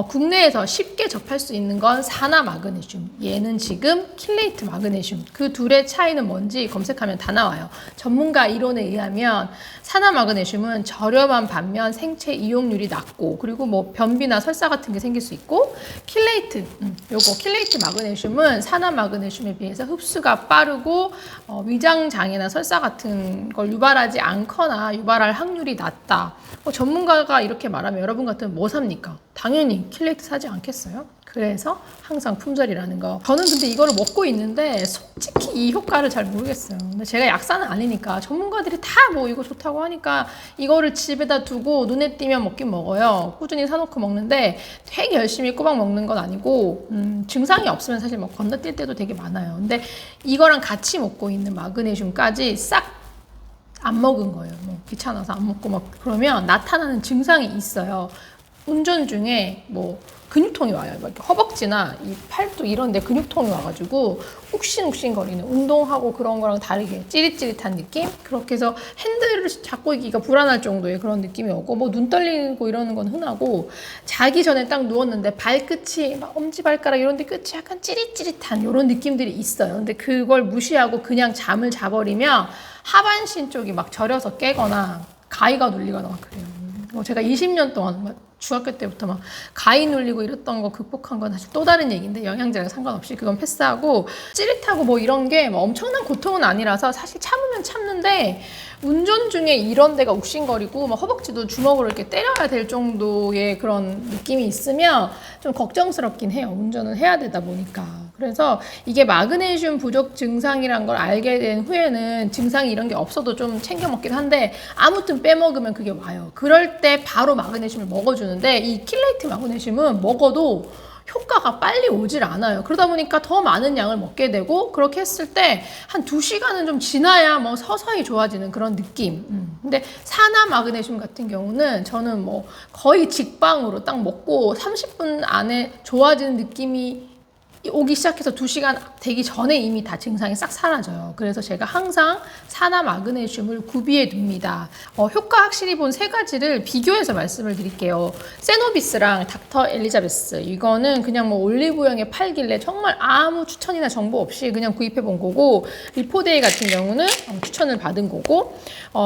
국내에서 쉽게 접할 수 있는 건 사나 마그네슘. 얘는 지금 킬레이트 마그네슘. 그 둘의 차이는 뭔지 검색하면 다 나와요. 전문가 이론에 의하면 산화 마그네슘은 저렴한 반면 생체 이용률이 낮고 그리고 뭐 변비나 설사 같은 게 생길 수 있고 킬레이트 마그네슘은 산화 마그네슘에 비해서 흡수가 빠르고 위장 장애나 설사 같은 걸 유발하지 않거나 유발할 확률이 낮다. 전문가가 이렇게 말하면 여러분 같으면 뭐 삽니까? 당연히 킬레이트 사지 않겠어요? 그래서 항상 품절이라는 거. 저는 근데 이거를 먹고 있는데 솔직히 이 효과를 잘 모르겠어요. 근데 제가 약사는 아니니까 전문가들이 다 뭐 이거 좋다고 하니까 이거를 집에다 두고 눈에 띄면 먹긴 먹어요. 꾸준히 사놓고 먹는데 되게 열심히 꼬박 먹는 건 아니고 증상이 없으면 사실 뭐 건너뛸 때도 되게 많아요. 근데 이거랑 같이 먹고 있는 마그네슘까지 싹 안 먹은 거예요. 뭐 귀찮아서 안 먹고 막 그러면 나타나는 증상이 있어요. 운전 중에 뭐 근육통이 와요. 이렇게 허벅지나 이 팔도 이런 데 근육통이 와가지고 욱신욱신거리는 운동하고 그런 거랑 다르게 찌릿찌릿한 느낌? 그렇게 해서 핸들을 잡고 있기가 불안할 정도의 그런 느낌이 오고 뭐 눈 떨리고 이러는 건 흔하고 자기 전에 딱 누웠는데 발끝이 막 엄지발가락 이런 데 끝이 약간 찌릿찌릿한 이런 느낌들이 있어요. 근데 그걸 무시하고 그냥 잠을 자버리면 하반신 쪽이 막 저려서 깨거나 가위가 눌리거나 막 그래요. 제가 20년 동안 중학교 때부터 막 가위 눌리고 이랬던 거 극복한 건 사실 또 다른 얘기인데 영양제랑 상관없이 그건 패스하고 찌릿하고 뭐 이런 게 뭐 엄청난 고통은 아니라서 사실 참으면 참는데 운전 중에 이런 데가 욱신거리고 막 허벅지도 주먹으로 이렇게 때려야 될 정도의 그런 느낌이 있으면 좀 걱정스럽긴 해요. 운전을 해야 되다 보니까. 그래서 이게 마그네슘 부족 증상이란 걸 알게 된 후에는 증상이 이런 게 없어도 좀 챙겨 먹긴 한데 아무튼 빼먹으면 그게 와요. 그럴 때 바로 마그네슘을 먹어주는데 이 킬레이트 마그네슘은 먹어도 효과가 빨리 오질 않아요. 그러다 보니까 더 많은 양을 먹게 되고 그렇게 했을 때 한 2시간은 좀 지나야 뭐 서서히 좋아지는 그런 느낌. 근데 산화 마그네슘 같은 경우는 저는 뭐 거의 직방으로 딱 먹고 30분 안에 좋아지는 느낌이 오기 시작해서 2시간 되기 전에 이미 다 증상이 싹 사라져요. 그래서 제가 항상 산화 마그네슘을 구비해 둡니다. 효과 확실히 본 3가지를 비교해서 말씀을 드릴게요. 세노비스랑 닥터 엘리자베스. 이거는 그냥 뭐 올리브영에 팔길래 정말 아무 추천이나 정보 없이 그냥 구입해 본 거고, 리포데이 같은 경우는 추천을 받은 거고,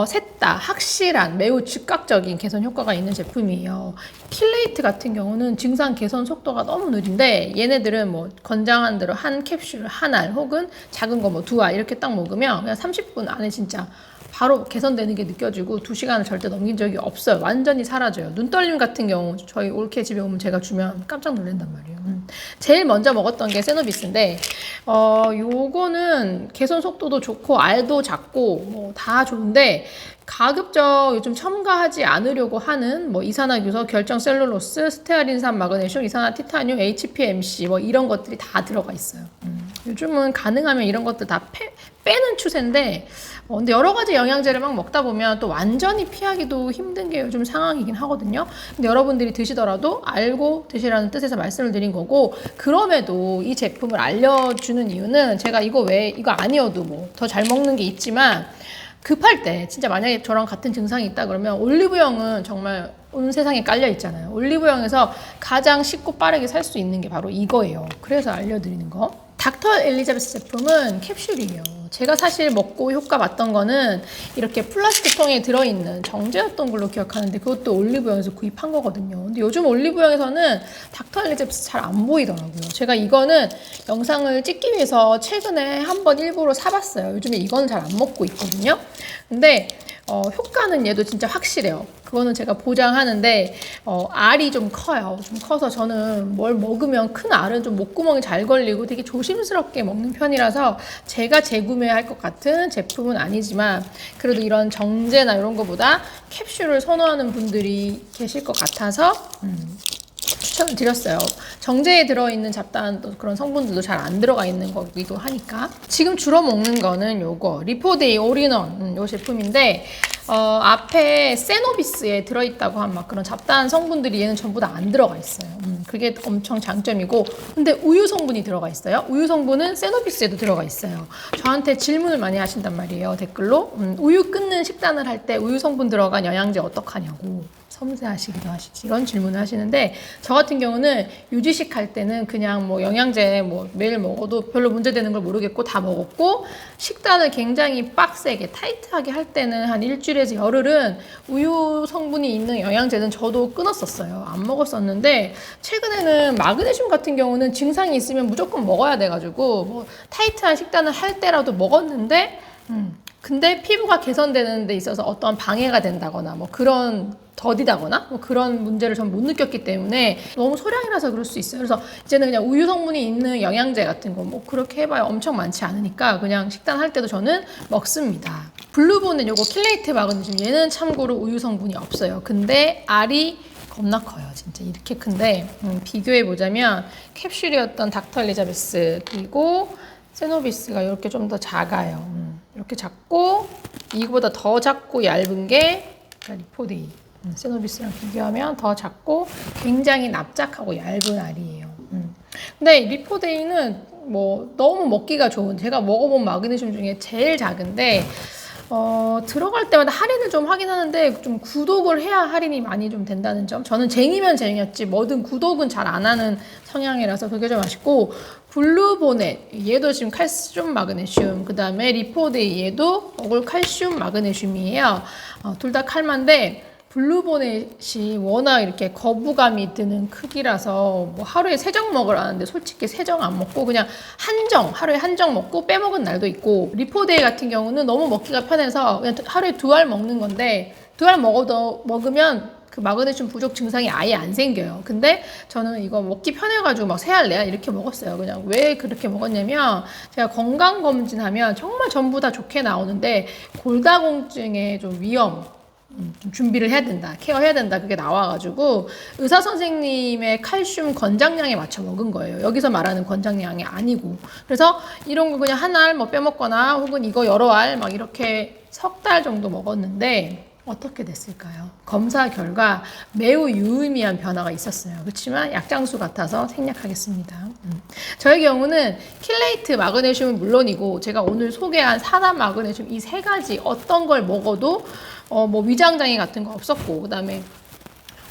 셋 다 확실한 매우 즉각적인 개선 효과가 있는 제품이에요. 킬레이트 같은 경우는 증상 개선 속도가 너무 느린데 얘네들은 뭐 권장한 대로 한 캡슐 한 알 혹은 작은 거 뭐 2알 이렇게 딱 먹으면 그냥 30분 안에 진짜 바로 개선되는 게 느껴지고 2시간을 절대 넘긴 적이 없어요. 완전히 사라져요. 눈떨림 같은 경우 저희 올케 집에 오면 제가 주면 깜짝 놀란단 말이에요. 제일 먼저 먹었던 게 세노비스인데 요거는 개선 속도도 좋고 알도 작고 뭐 다 좋은데 가급적 요즘 첨가하지 않으려고 하는 뭐 이산화규소, 결정셀룰로스, 스테아린산, 마그네슘, 이산화티타늄, HPMC 뭐 이런 것들이 다 들어가 있어요. 요즘은 가능하면 이런 것들 다 빼는 추세인데 근데 여러 가지 영양제를 막 먹다 보면 또 완전히 피하기도 힘든 게 요즘 상황이긴 하거든요. 근데 여러분들이 드시더라도 알고 드시라는 뜻에서 말씀을 드린 거고, 그럼에도 이 제품을 알려주는 이유는 제가 이거 아니어도 뭐 더 잘 먹는 게 있지만 급할 때 진짜 만약에 저랑 같은 증상이 있다 그러면 올리브영은 정말 온 세상에 깔려 있잖아요. 올리브영에서 가장 쉽고 빠르게 살 수 있는 게 바로 이거예요. 그래서 알려드리는 거. 닥터 엘리자베스 제품은 캡슐이에요. 제가 사실 먹고 효과 봤던 거는 이렇게 플라스틱 통에 들어있는 정제였던 걸로 기억하는데 그것도 올리브영에서 구입한 거거든요. 근데 요즘 올리브영에서는 닥터 엘리자베스 잘 안 보이더라고요. 제가 이거는 영상을 찍기 위해서 최근에 한번 일부러 사봤어요. 요즘에 이건 잘 안 먹고 있거든요. 근데 효과는 얘도 진짜 확실해요. 그거는 제가 보장하는데 알이 좀 커요. 좀 커서 저는 뭘 먹으면 큰 알은 좀 목구멍이 잘 걸리고 되게 조심스럽게 먹는 편이라서 제가 재구매할 것 같은 제품은 아니지만 그래도 이런 정제나 이런 거보다 캡슐을 선호하는 분들이 계실 것 같아서 추천을 드렸어요. 정제에 들어있는 잡다한 또 그런 성분들도 잘 안 들어가 있는 거기도 하니까. 지금 주로 먹는 거는 요거 리포데이 올인원 요 제품인데 앞에 세노비스에 들어있다고 한 막 그런 잡다한 성분들이 얘는 전부 다 안 들어가 있어요. 그게 엄청 장점이고, 근데 우유 성분이 들어가 있어요. 우유 성분은 세노비스에도 들어가 있어요. 저한테 질문을 많이 하신단 말이에요, 댓글로. 우유 끊는 식단을 할 때 우유 성분 들어간 영양제 어떡하냐고. 섬세하시기도 하시지. 이런 질문을 하시는데, 저 같은 경우는 유지식 할 때는 그냥 뭐 영양제 뭐 매일 먹어도 별로 문제되는 걸 모르겠고 다 먹었고, 식단을 굉장히 빡세게 타이트하게 할 때는 한 일주일에서 열흘은 우유 성분이 있는 영양제는 저도 끊었었어요. 안 먹었었는데, 최근에는 마그네슘 같은 경우는 증상이 있으면 무조건 먹어야 돼가지고 뭐 타이트한 식단을 할 때라도 먹었는데, 근데 피부가 개선되는 데 있어서 어떠한 방해가 된다거나 뭐 그런 더디다거나 뭐 그런 문제를 전 못 느꼈기 때문에 너무 소량이라서 그럴 수 있어요. 그래서 이제는 그냥 우유 성분이 있는 영양제 같은 거 뭐 그렇게 해봐야 엄청 많지 않으니까 그냥 식단할 때도 저는 먹습니다. 블루본은 요거 킬레이트 마그네슘, 얘는 참고로 우유 성분이 없어요. 근데 알이 겁나 커요. 진짜 이렇게 큰데 비교해 보자면 캡슐이었던 닥터 엘리자베스 그리고 세노비스가 이렇게 좀 더 작아요. 이렇게 작고 이거보다 더 작고 얇은 게 리포데이. 세노비스랑 비교하면 더 작고 굉장히 납작하고 얇은 알이에요. 근데 리포데이는 뭐 너무 먹기가 좋은, 제가 먹어본 마그네슘 중에 제일 작은데 들어갈 때마다 할인을 좀 하긴 하는데 좀 구독을 해야 할인이 많이 좀 된다는 점. 저는 쟁이면 쟁이었지 뭐든 구독은 잘 안 하는 성향이라서 그게 좀 아쉽고, 블루보넷 얘도 지금 칼슘 마그네슘, 그 다음에 리포데이 얘도 어글 칼슘 마그네슘이에요. 둘 다 칼마인데 블루보넷이 워낙 이렇게 거부감이 드는 크기라서 뭐 하루에 3정 먹으라는데 솔직히 3정 안 먹고 그냥 하루에 한 정 먹고 빼먹은 날도 있고, 리포데이 같은 경우는 너무 먹기가 편해서 그냥 하루에 2알 먹는 건데 2알 먹으면 그 마그네슘 부족 증상이 아예 안 생겨요. 근데 저는 이거 먹기 편해가지고 막 3알 4알 이렇게 먹었어요. 그냥 왜 그렇게 먹었냐면 제가 건강검진하면 정말 전부 다 좋게 나오는데 골다공증의 좀 위험, 좀 준비를 해야 된다, 케어해야 된다, 그게 나와가지고 의사 선생님의 칼슘 권장량에 맞춰 먹은 거예요. 여기서 말하는 권장량이 아니고. 그래서 이런 거 그냥 한 알 뭐 빼먹거나 혹은 이거 여러 알 막 이렇게 3달 정도 먹었는데 어떻게 됐을까요? 검사 결과 매우 유의미한 변화가 있었어요. 그렇지만 약장수 같아서 생략하겠습니다. 저의 경우는 킬레이트 마그네슘은 물론이고 제가 오늘 소개한 산화 마그네슘 이 3가지 어떤 걸 먹어도 뭐 위장장애 같은 거 없었고, 그다음에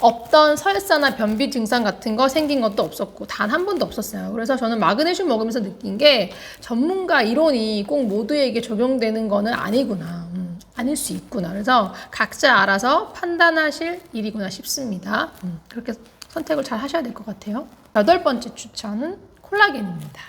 없던 설사나 변비 증상 같은 거 생긴 것도 없었고 단 한 번도 없었어요. 그래서 저는 마그네슘 먹으면서 느낀 게 전문가 이론이 꼭 모두에게 적용되는 거는 아니구나. 아닐 수 있구나. 그래서 각자 알아서 판단하실 일이구나 싶습니다. 그렇게 선택을 잘 하셔야 될 것 같아요. 8번째 추천은 콜라겐입니다.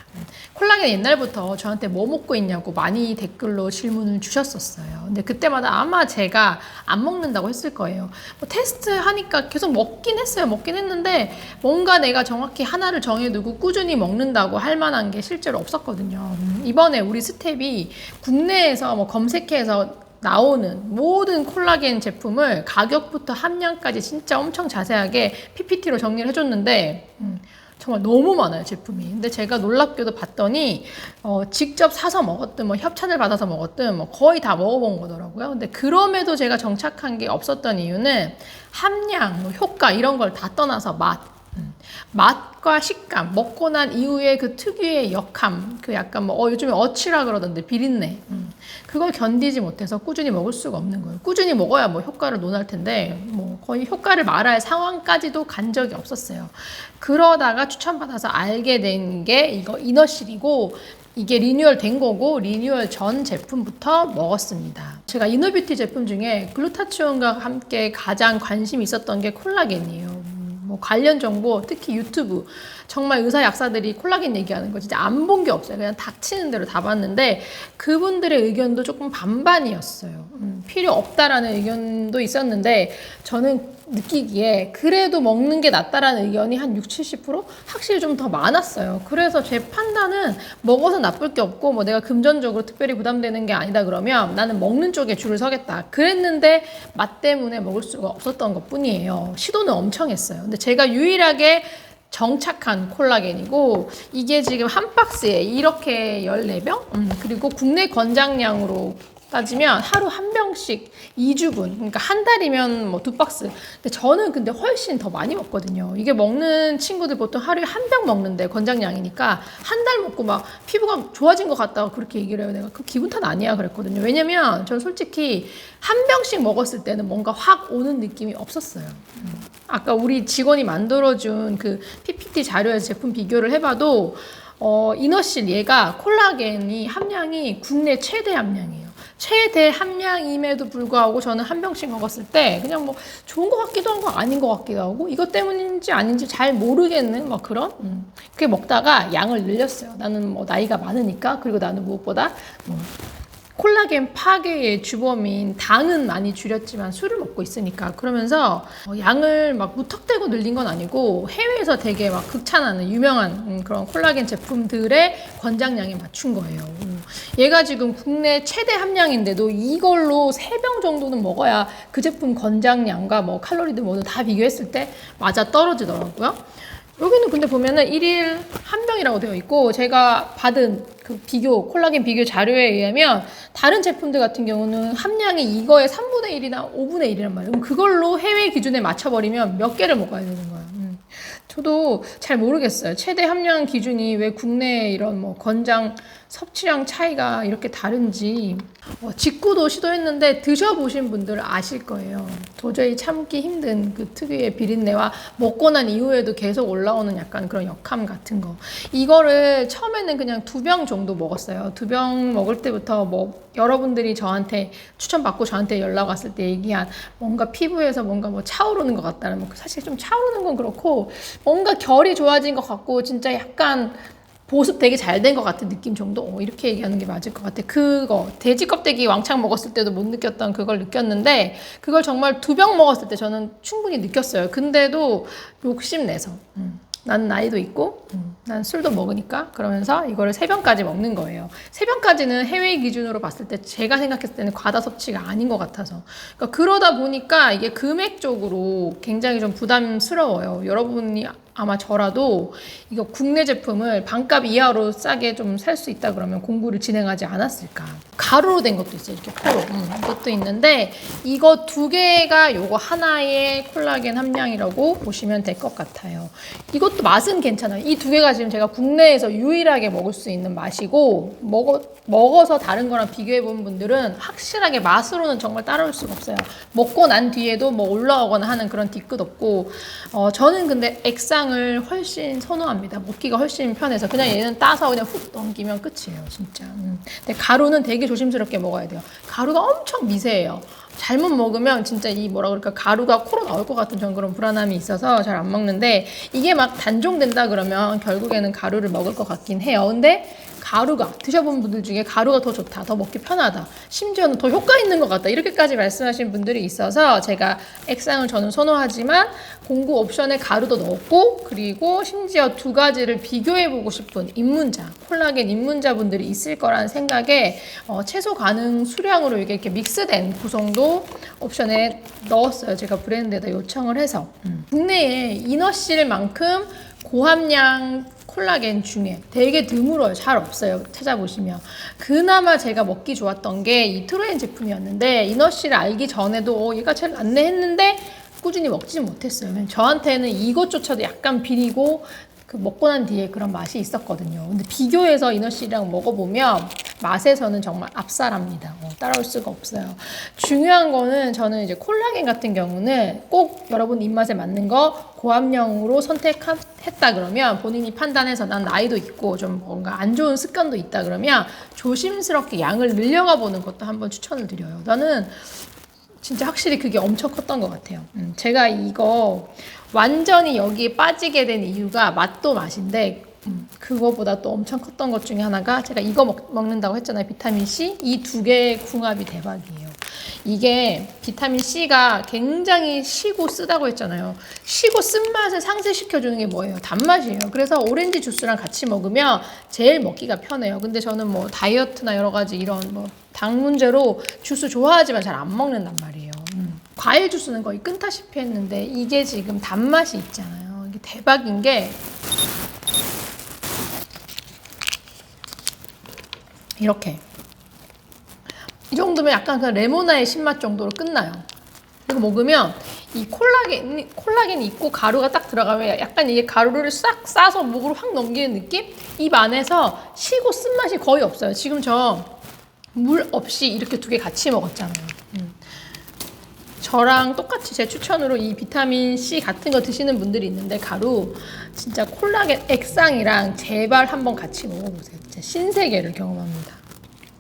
콜라겐 옛날부터 저한테 뭐 먹고 있냐고 많이 댓글로 질문을 주셨었어요. 근데 그때마다 아마 제가 안 먹는다고 했을 거예요. 뭐 테스트 하니까 계속 먹긴 했어요. 먹긴 했는데 뭔가 내가 정확히 하나를 정해두고 꾸준히 먹는다고 할 만한 게 실제로 없었거든요. 이번에 우리 스텝이 국내에서 뭐 검색해서 나오는 모든 콜라겐 제품을 가격부터 함량까지 진짜 엄청 자세하게 PPT로 정리를 해줬는데 정말 너무 많아요, 제품이. 근데 제가 놀랍게도 봤더니 직접 사서 먹었든 뭐 협찬을 받아서 먹었든 뭐 거의 다 먹어본 거더라고요. 근데 그럼에도 제가 정착한 게 없었던 이유는 함량, 뭐 효과 이런 걸 다 떠나서 맛과 식감, 먹고 난 이후에 그 특유의 역함, 그 약간 뭐 요즘에 어치라 그러던데 비린내, 그걸 견디지 못해서 꾸준히 먹을 수가 없는 거예요. 꾸준히 먹어야 뭐 효과를 논할 텐데 뭐 거의 효과를 말할 상황까지도 간 적이 없었어요. 그러다가 추천받아서 알게 된 게 이거 이너실이고, 이게 리뉴얼 된 거고 리뉴얼 전 제품부터 먹었습니다. 제가 이너뷰티 제품 중에 글루타치온과 함께 가장 관심이 있었던 게 콜라겐이에요. 뭐 관련 정보, 특히 유튜브 정말 의사 약사들이 콜라겐 얘기하는 거 진짜 안 본 게 없어요. 그냥 닥치는 대로 다 봤는데 그분들의 의견도 조금 반반이었어요. 필요 없다라는 의견도 있었는데 저는 느끼기에 그래도 먹는 게 낫다라는 의견이 한 60-70% 확실히 좀 더 많았어요. 그래서 제 판단은 먹어서 나쁠 게 없고 뭐 내가 금전적으로 특별히 부담되는 게 아니다 그러면 나는 먹는 쪽에 줄을 서겠다. 그랬는데 맛 때문에 먹을 수가 없었던 것 뿐이에요. 시도는 엄청 했어요. 근데 제가 유일하게 정착한 콜라겐이고 이게 지금 한 박스에 이렇게 14병? 그리고 국내 권장량으로 따지면 하루 한 병씩 2주분, 그러니까 한 달이면 뭐 2박스. 근데 저는 근데 훨씬 더 많이 먹거든요. 이게 먹는 친구들 보통 하루에 한 병 먹는데 권장량이니까 한 달 먹고 막 피부가 좋아진 것 같다고 그렇게 얘기를 해요. 내가 그 기분 탓 아니야 그랬거든요. 왜냐면 전 솔직히 한 병씩 먹었을 때는 뭔가 확 오는 느낌이 없었어요. 아까 우리 직원이 만들어준 그 PPT 자료에서 제품 비교를 해봐도 이너실 얘가 콜라겐이 함량이 국내 최대 함량이에요. 최대 함량임에도 불구하고 저는 한 병씩 먹었을 때 그냥 뭐 좋은 것 같기도 하고 아닌 것 같기도 하고 이것 때문인지 아닌지 잘 모르겠는 막 그런 그렇게 먹다가 양을 늘렸어요. 나는 뭐 나이가 많으니까. 그리고 나는 무엇보다 콜라겐 파괴의 주범인 당은 많이 줄였지만 술을 먹고 있으니까 그러면서 양을 막 무턱대고 늘린 건 아니고 해외에서 되게 막 극찬하는 유명한 그런 콜라겐 제품들의 권장량에 맞춘 거예요. 얘가 지금 국내 최대 함량인데도 이걸로 3병 정도는 먹어야 그 제품 권장량과 뭐 칼로리도 모두 다 비교했을 때 맞아 떨어지더라고요. 여기는 근데 보면은 1일 한 병이라고 되어 있고 제가 받은 그 콜라겐 비교 자료에 의하면 다른 제품들 같은 경우는 함량이 이거의 3분의 1이나 5분의 1이란 말이에요. 그럼 그걸로 해외 기준에 맞춰버리면 몇 개를 먹어야 되는 거예요. 저도 잘 모르겠어요. 최대 함량 기준이 왜 국내에 이런 뭐 권장 섭취량 차이가 이렇게 다른지. 직구도 시도했는데 드셔보신 분들은 아실 거예요. 도저히 참기 힘든 그 특유의 비린내와 먹고 난 이후에도 계속 올라오는 약간 그런 역함 같은 거. 이거를 처음에는 그냥 2병 정도 먹었어요. 2병 먹을 때부터 뭐 여러분들이 저한테 추천받고 저한테 연락 왔을 때 얘기한 뭔가 피부에서 뭔가 뭐 차오르는 것 같다는, 뭐 사실 좀 차오르는 건 그렇고 뭔가 결이 좋아진 것 같고 진짜 약간 보습 되게 잘 된 것 같은 느낌 정도? 이렇게 얘기하는 게 맞을 것 같아. 그거 돼지 껍데기 왕창 먹었을 때도 못 느꼈던 그걸 느꼈는데 그걸 정말 2병 먹었을 때 저는 충분히 느꼈어요. 근데도 욕심내서 난 나이도 있고 난 술도 먹으니까 그러면서 이거를 3병까지 먹는 거예요. 3병까지는 해외 기준으로 봤을 때 제가 생각했을 때는 과다 섭취가 아닌 것 같아서 그러다 보니까 이게 금액적으로 굉장히 좀 부담스러워요. 여러분이 아마 저라도 이거 국내 제품을 반값 이하로 싸게 좀 살 수 있다 그러면 공부를 진행하지 않았을까. 가루로 된 것도 있어요. 이렇게 포로. 이것도 있는데 이거 2개가 요거 하나의 콜라겐 함량이라고 보시면 될 것 같아요. 이것도 맛은 괜찮아요. 이 2개가 지금 제가 국내에서 유일하게 먹을 수 있는 맛이고 먹어서 다른 거랑 비교해 본 분들은 확실하게 맛으로는 정말 따라올 수가 없어요. 먹고 난 뒤에도 뭐 올라오거나 하는 그런 뒤끝 없고 저는 근데 액상을 훨씬 선호합니다. 먹기가 훨씬 편해서 그냥 얘는 따서 그냥 훅 넘기면 끝이에요. 진짜. 근데 가루는 되게 조심스럽게 먹어야 돼요. 가루가 엄청 미세해요. 잘못 먹으면 진짜 이 뭐라 그럴까 가루가 코로 나올 것 같은 전 그런 불안함이 있어서 잘 안 먹는데 이게 막 단종된다 그러면 결국에는 가루를 먹을 것 같긴 해요. 근데 가루가 드셔본 분들 중에 가루가 더 좋다, 더 먹기 편하다, 심지어는 더 효과 있는 것 같다 이렇게까지 말씀하신 분들이 있어서 제가 액상을 저는 선호하지만 공구 옵션에 가루도 넣었고 그리고 심지어 2가지를 비교해보고 싶은 입문자, 콜라겐 입문자 분들이 있을 거라는 생각에 최소 가능 수량으로 이렇게 믹스된 구성도 옵션에 넣었어요. 제가 브랜드에다 요청을 해서. 국내에 이너실만큼 고함량 콜라겐 중에 되게 드물어요. 잘 없어요. 찾아보시면. 그나마 제가 먹기 좋았던 게 이 트루엔 제품이었는데 이너씨를 알기 전에도 얘가 제일 낫네 했는데 꾸준히 먹지 못했어요. 저한테는 이것조차도 약간 비리고 그 먹고 난 뒤에 그런 맛이 있었거든요. 근데 비교해서 이너씨랑 먹어보면 맛에서는 정말 압살합니다. 따라올 수가 없어요. 중요한 거는 저는 이제 콜라겐 같은 경우는 꼭 여러분 입맛에 맞는 거 고함량으로 선택했다 그러면 본인이 판단해서 난 나이도 있고 좀 뭔가 안 좋은 습관도 있다 그러면 조심스럽게 양을 늘려가 보는 것도 한번 추천을 드려요. 나는 진짜 확실히 그게 엄청 컸던 것 같아요. 제가 이거 완전히 여기에 빠지게 된 이유가 맛도 맛인데 그거보다 또 엄청 컸던 것 중에 하나가 제가 이거 먹는다고 했잖아요. 비타민C. 이 2개의 궁합이 대박이에요. 이게 비타민C가 굉장히 시고 쓰다고 했잖아요. 시고 쓴맛을 상쇄시켜주는 게 뭐예요? 단맛이에요. 그래서 오렌지 주스랑 같이 먹으면 제일 먹기가 편해요. 근데 저는 뭐 다이어트나 여러 가지 이런 뭐 당 문제로 주스 좋아하지만 잘 안 먹는단 말이에요. 과일 주스는 거의 끊다시피 했는데 이게 지금 단맛이 있잖아요. 이게 대박인 게 이렇게 이 정도면 약간 그 레모나의 신맛 정도로 끝나요. 이거 먹으면 이 콜라겐이 있고 가루가 딱 들어가면 약간 이게 가루를 싹 싸서 목으로 확 넘기는 느낌? 입 안에서 시고 쓴맛이 거의 없어요. 지금 저 물 없이 이렇게 두 개 같이 먹었잖아요. 저랑 똑같이 제 추천으로 이 비타민 C 같은 거 드시는 분들이 있는데 가루 진짜 콜라겐 액상이랑 제발 한번 같이 먹어보세요. 진짜 신세계를 경험합니다.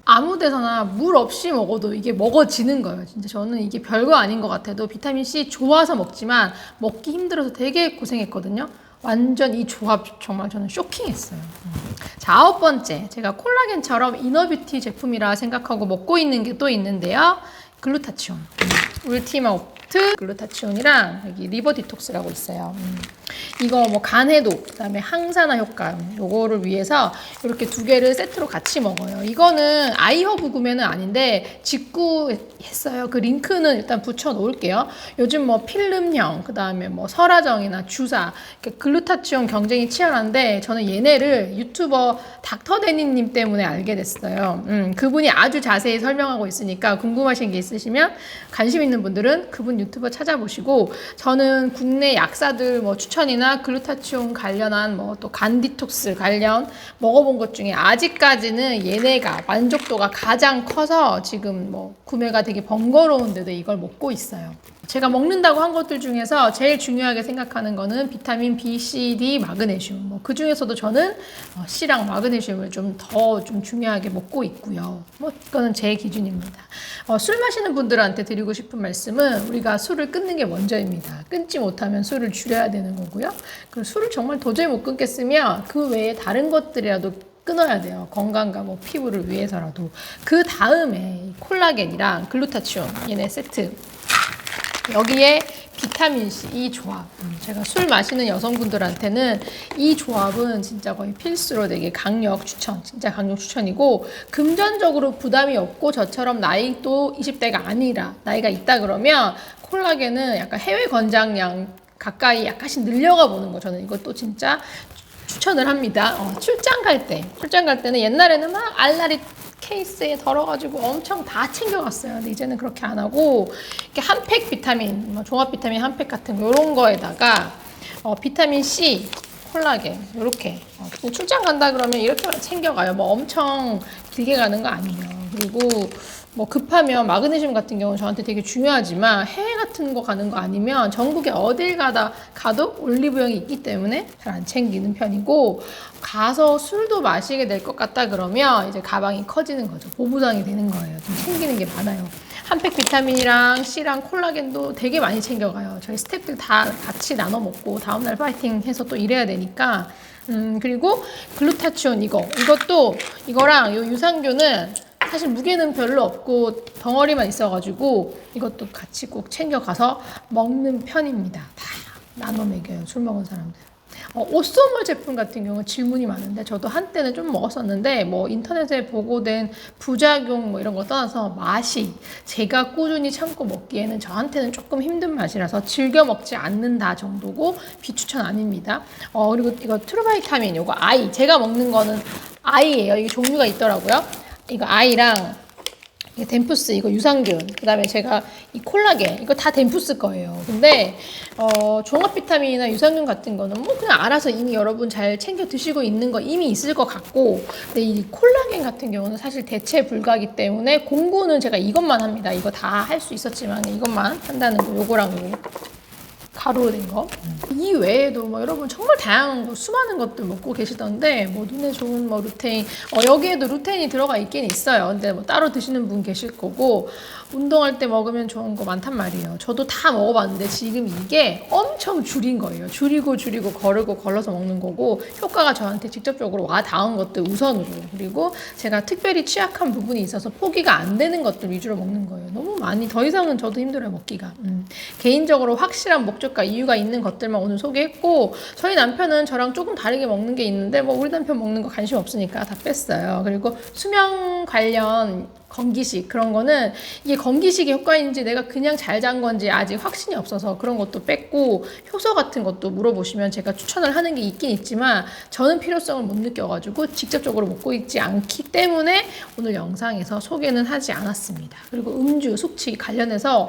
아무 데서나 물 없이 먹어도 이게 먹어지는 거예요. 진짜 저는 이게 별거 아닌 것 같아도 비타민 C 좋아서 먹지만 먹기 힘들어서 되게 고생했거든요. 완전 이 조합 정말 저는 쇼킹했어요. 자, 9번째. 제가 콜라겐처럼 이너뷰티 제품이라 생각하고 먹고 있는 게 또 있는데요. 글루타치온. 울티마옵트 글루타치온이랑 여기 리버 디톡스라고 있어요. 이거 뭐 간 해독, 그다음에 항산화 효과 요거를 위해서 이렇게 두 개를 세트로 같이 먹어요. 이거는 아이허브 구매는 아닌데 직구했어요. 그 링크는 일단 붙여 놓을게요. 요즘 뭐 필름형, 그다음에 뭐 설화정이나 주사, 글루타치온 경쟁이 치열한데 저는 얘네를 유튜버 닥터데니님 때문에 알게 됐어요. 그분이 아주 자세히 설명하고 있으니까 궁금하신 게 있으시면 관심 있는 분들은 그분 유튜버 찾아보시고, 저는 국내 약사들 뭐 추천이나 글루타치온 관련한 뭐 또 간 디톡스 관련 먹어본 것 중에 아직까지는 얘네가 만족도가 가장 커서 지금 뭐 구매가 되게 번거로운데도 이걸 먹고 있어요. 제가 먹는다고 한 것들 중에서 제일 중요하게 생각하는 거는 비타민 B, C, D, 마그네슘. 뭐 그 중에서도 저는 C랑 마그네슘을 좀 더 중요하게 먹고 있고요. 뭐 이거는 제 기준입니다. 술 마시는 분들한테 드리고 싶은 말씀은 우리가 술을 끊는 게 먼저입니다. 끊지 못하면 술을 줄여야 되는 거고요. 그리고 술을 정말 도저히 못 끊겠으면 그 외에 다른 것들이라도 끊어야 돼요. 건강과 뭐 피부를 위해서라도. 그 다음에 콜라겐이랑 글루타치온 얘네 세트. 여기에 비타민C 이 조합, 제가 술 마시는 여성분들한테는 이 조합은 진짜 거의 필수로 되게 강력 추천, 진짜 강력 추천이고, 금전적으로 부담이 없고 저처럼 나이도 20대가 아니라 나이가 있다 그러면 콜라겐은 약간 해외 권장량 가까이 약간씩 늘려가 보는 거, 저는 이것도 진짜 추천을 합니다. 출장 갈 때는 옛날에는 막 알라리 케이스에 덜어가지고 엄청 다 챙겨갔어요. 근데 이제는 그렇게 안 하고 이렇게 한 팩 비타민, 뭐 종합 비타민 한 팩 같은 거 이런 거에다가 비타민 C, 콜라겐 이렇게 출장 간다 그러면 이렇게만 챙겨가요. 뭐 엄청 길게 가는 거 아니에요. 그리고 뭐 급하면 마그네슘 같은 경우는 저한테 되게 중요하지만 해외 같은 거 가는 거 아니면 전국에 어딜 가도 올리브영이 있기 때문에 잘 안 챙기는 편이고, 가서 술도 마시게 될 것 같다 그러면 이제 가방이 커지는 거죠. 보부상이 되는 거예요. 좀 챙기는 게 많아요. 한 팩 비타민이랑 C랑 콜라겐도 되게 많이 챙겨가요. 저희 스태프들 다 같이 나눠 먹고 다음날 파이팅 해서 또 일해야 되니까. 그리고 글루타치온 이것도 이거랑 요 유산균은 사실 무게는 별로 없고 덩어리만 있어가지고 이것도 같이 꼭 챙겨가서 먹는 편입니다. 다 나눠 먹여요, 술 먹은 사람들. 오쏘물 제품 같은 경우는 질문이 많은데 저도 한때는 좀 먹었었는데 뭐 인터넷에 보고된 부작용 뭐 이런 거 떠나서 맛이 제가 꾸준히 참고 먹기에는 저한테는 조금 힘든 맛이라서 즐겨 먹지 않는다 정도고 비추천 아닙니다. 그리고 이거 트루바이타민 요거 아이, 제가 먹는 거는 아이예요. 이게 종류가 있더라고요. 이거 아이랑 이게 덴푸스, 이거 유산균, 그 다음에 제가 이 콜라겐, 이거 다 덴푸스 거예요. 근데 종합 비타민이나 유산균 같은 거는 뭐 그냥 알아서 이미 여러분 잘 챙겨 드시고 있는 거 이미 있을 것 같고, 근데 이 콜라겐 같은 경우는 사실 대체 불가이기 때문에 공구는 제가 이것만 합니다. 이거 다 할 수 있었지만 이것만 한다는 거, 요거랑 요거 가루로 된 거. 이 외에도 뭐 여러분 정말 다양한 거, 수많은 것들 먹고 계시던데 뭐 눈에 좋은 뭐 루테인, 여기에도 루테인이 들어가 있긴 있어요. 근데 뭐 따로 드시는 분 계실 거고, 운동할 때 먹으면 좋은 거 많단 말이에요. 저도 다 먹어봤는데 지금 이게 엄청 줄인 거예요. 줄이고 거르고 걸러서 먹는 거고, 효과가 저한테 직접적으로 와 닿은 것들 우선으로, 그리고 제가 특별히 취약한 부분이 있어서 포기가 안 되는 것들 위주로 먹는 거예요. 너무 많이 더 이상은 저도 힘들어요, 먹기가. 개인적으로 확실한 목적과 이유가 있는 것들만 오늘 소개했고, 저희 남편은 저랑 조금 다르게 먹는 게 있는데 뭐 우리 남편 먹는 거 관심 없으니까 다 뺐어요. 그리고 수면 관련 건기식 그런 거는 이게 건기식의 효과인지 내가 그냥 잘 잔 건지 아직 확신이 없어서 그런 것도 뺐고, 효소 같은 것도 물어보시면 제가 추천을 하는 게 있긴 있지만 저는 필요성을 못 느껴가지고 직접적으로 먹고 있지 않기 때문에 오늘 영상에서 소개는 하지 않았습니다. 그리고 음주, 숙취 관련해서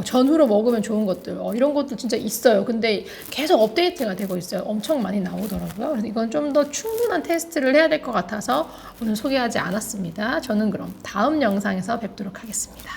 전후로 먹으면 좋은 것들 이런 것도 진짜 있어요. 근데 계속 업데이트가 되고 있어요. 엄청 많이 나오더라고요. 그래서 이건 좀 더 충분한 테스트를 해야 될 것 같아서 오늘 소개하지 않았습니다. 저는 그럼 다음 영상에서 뵙도록 하겠습니다.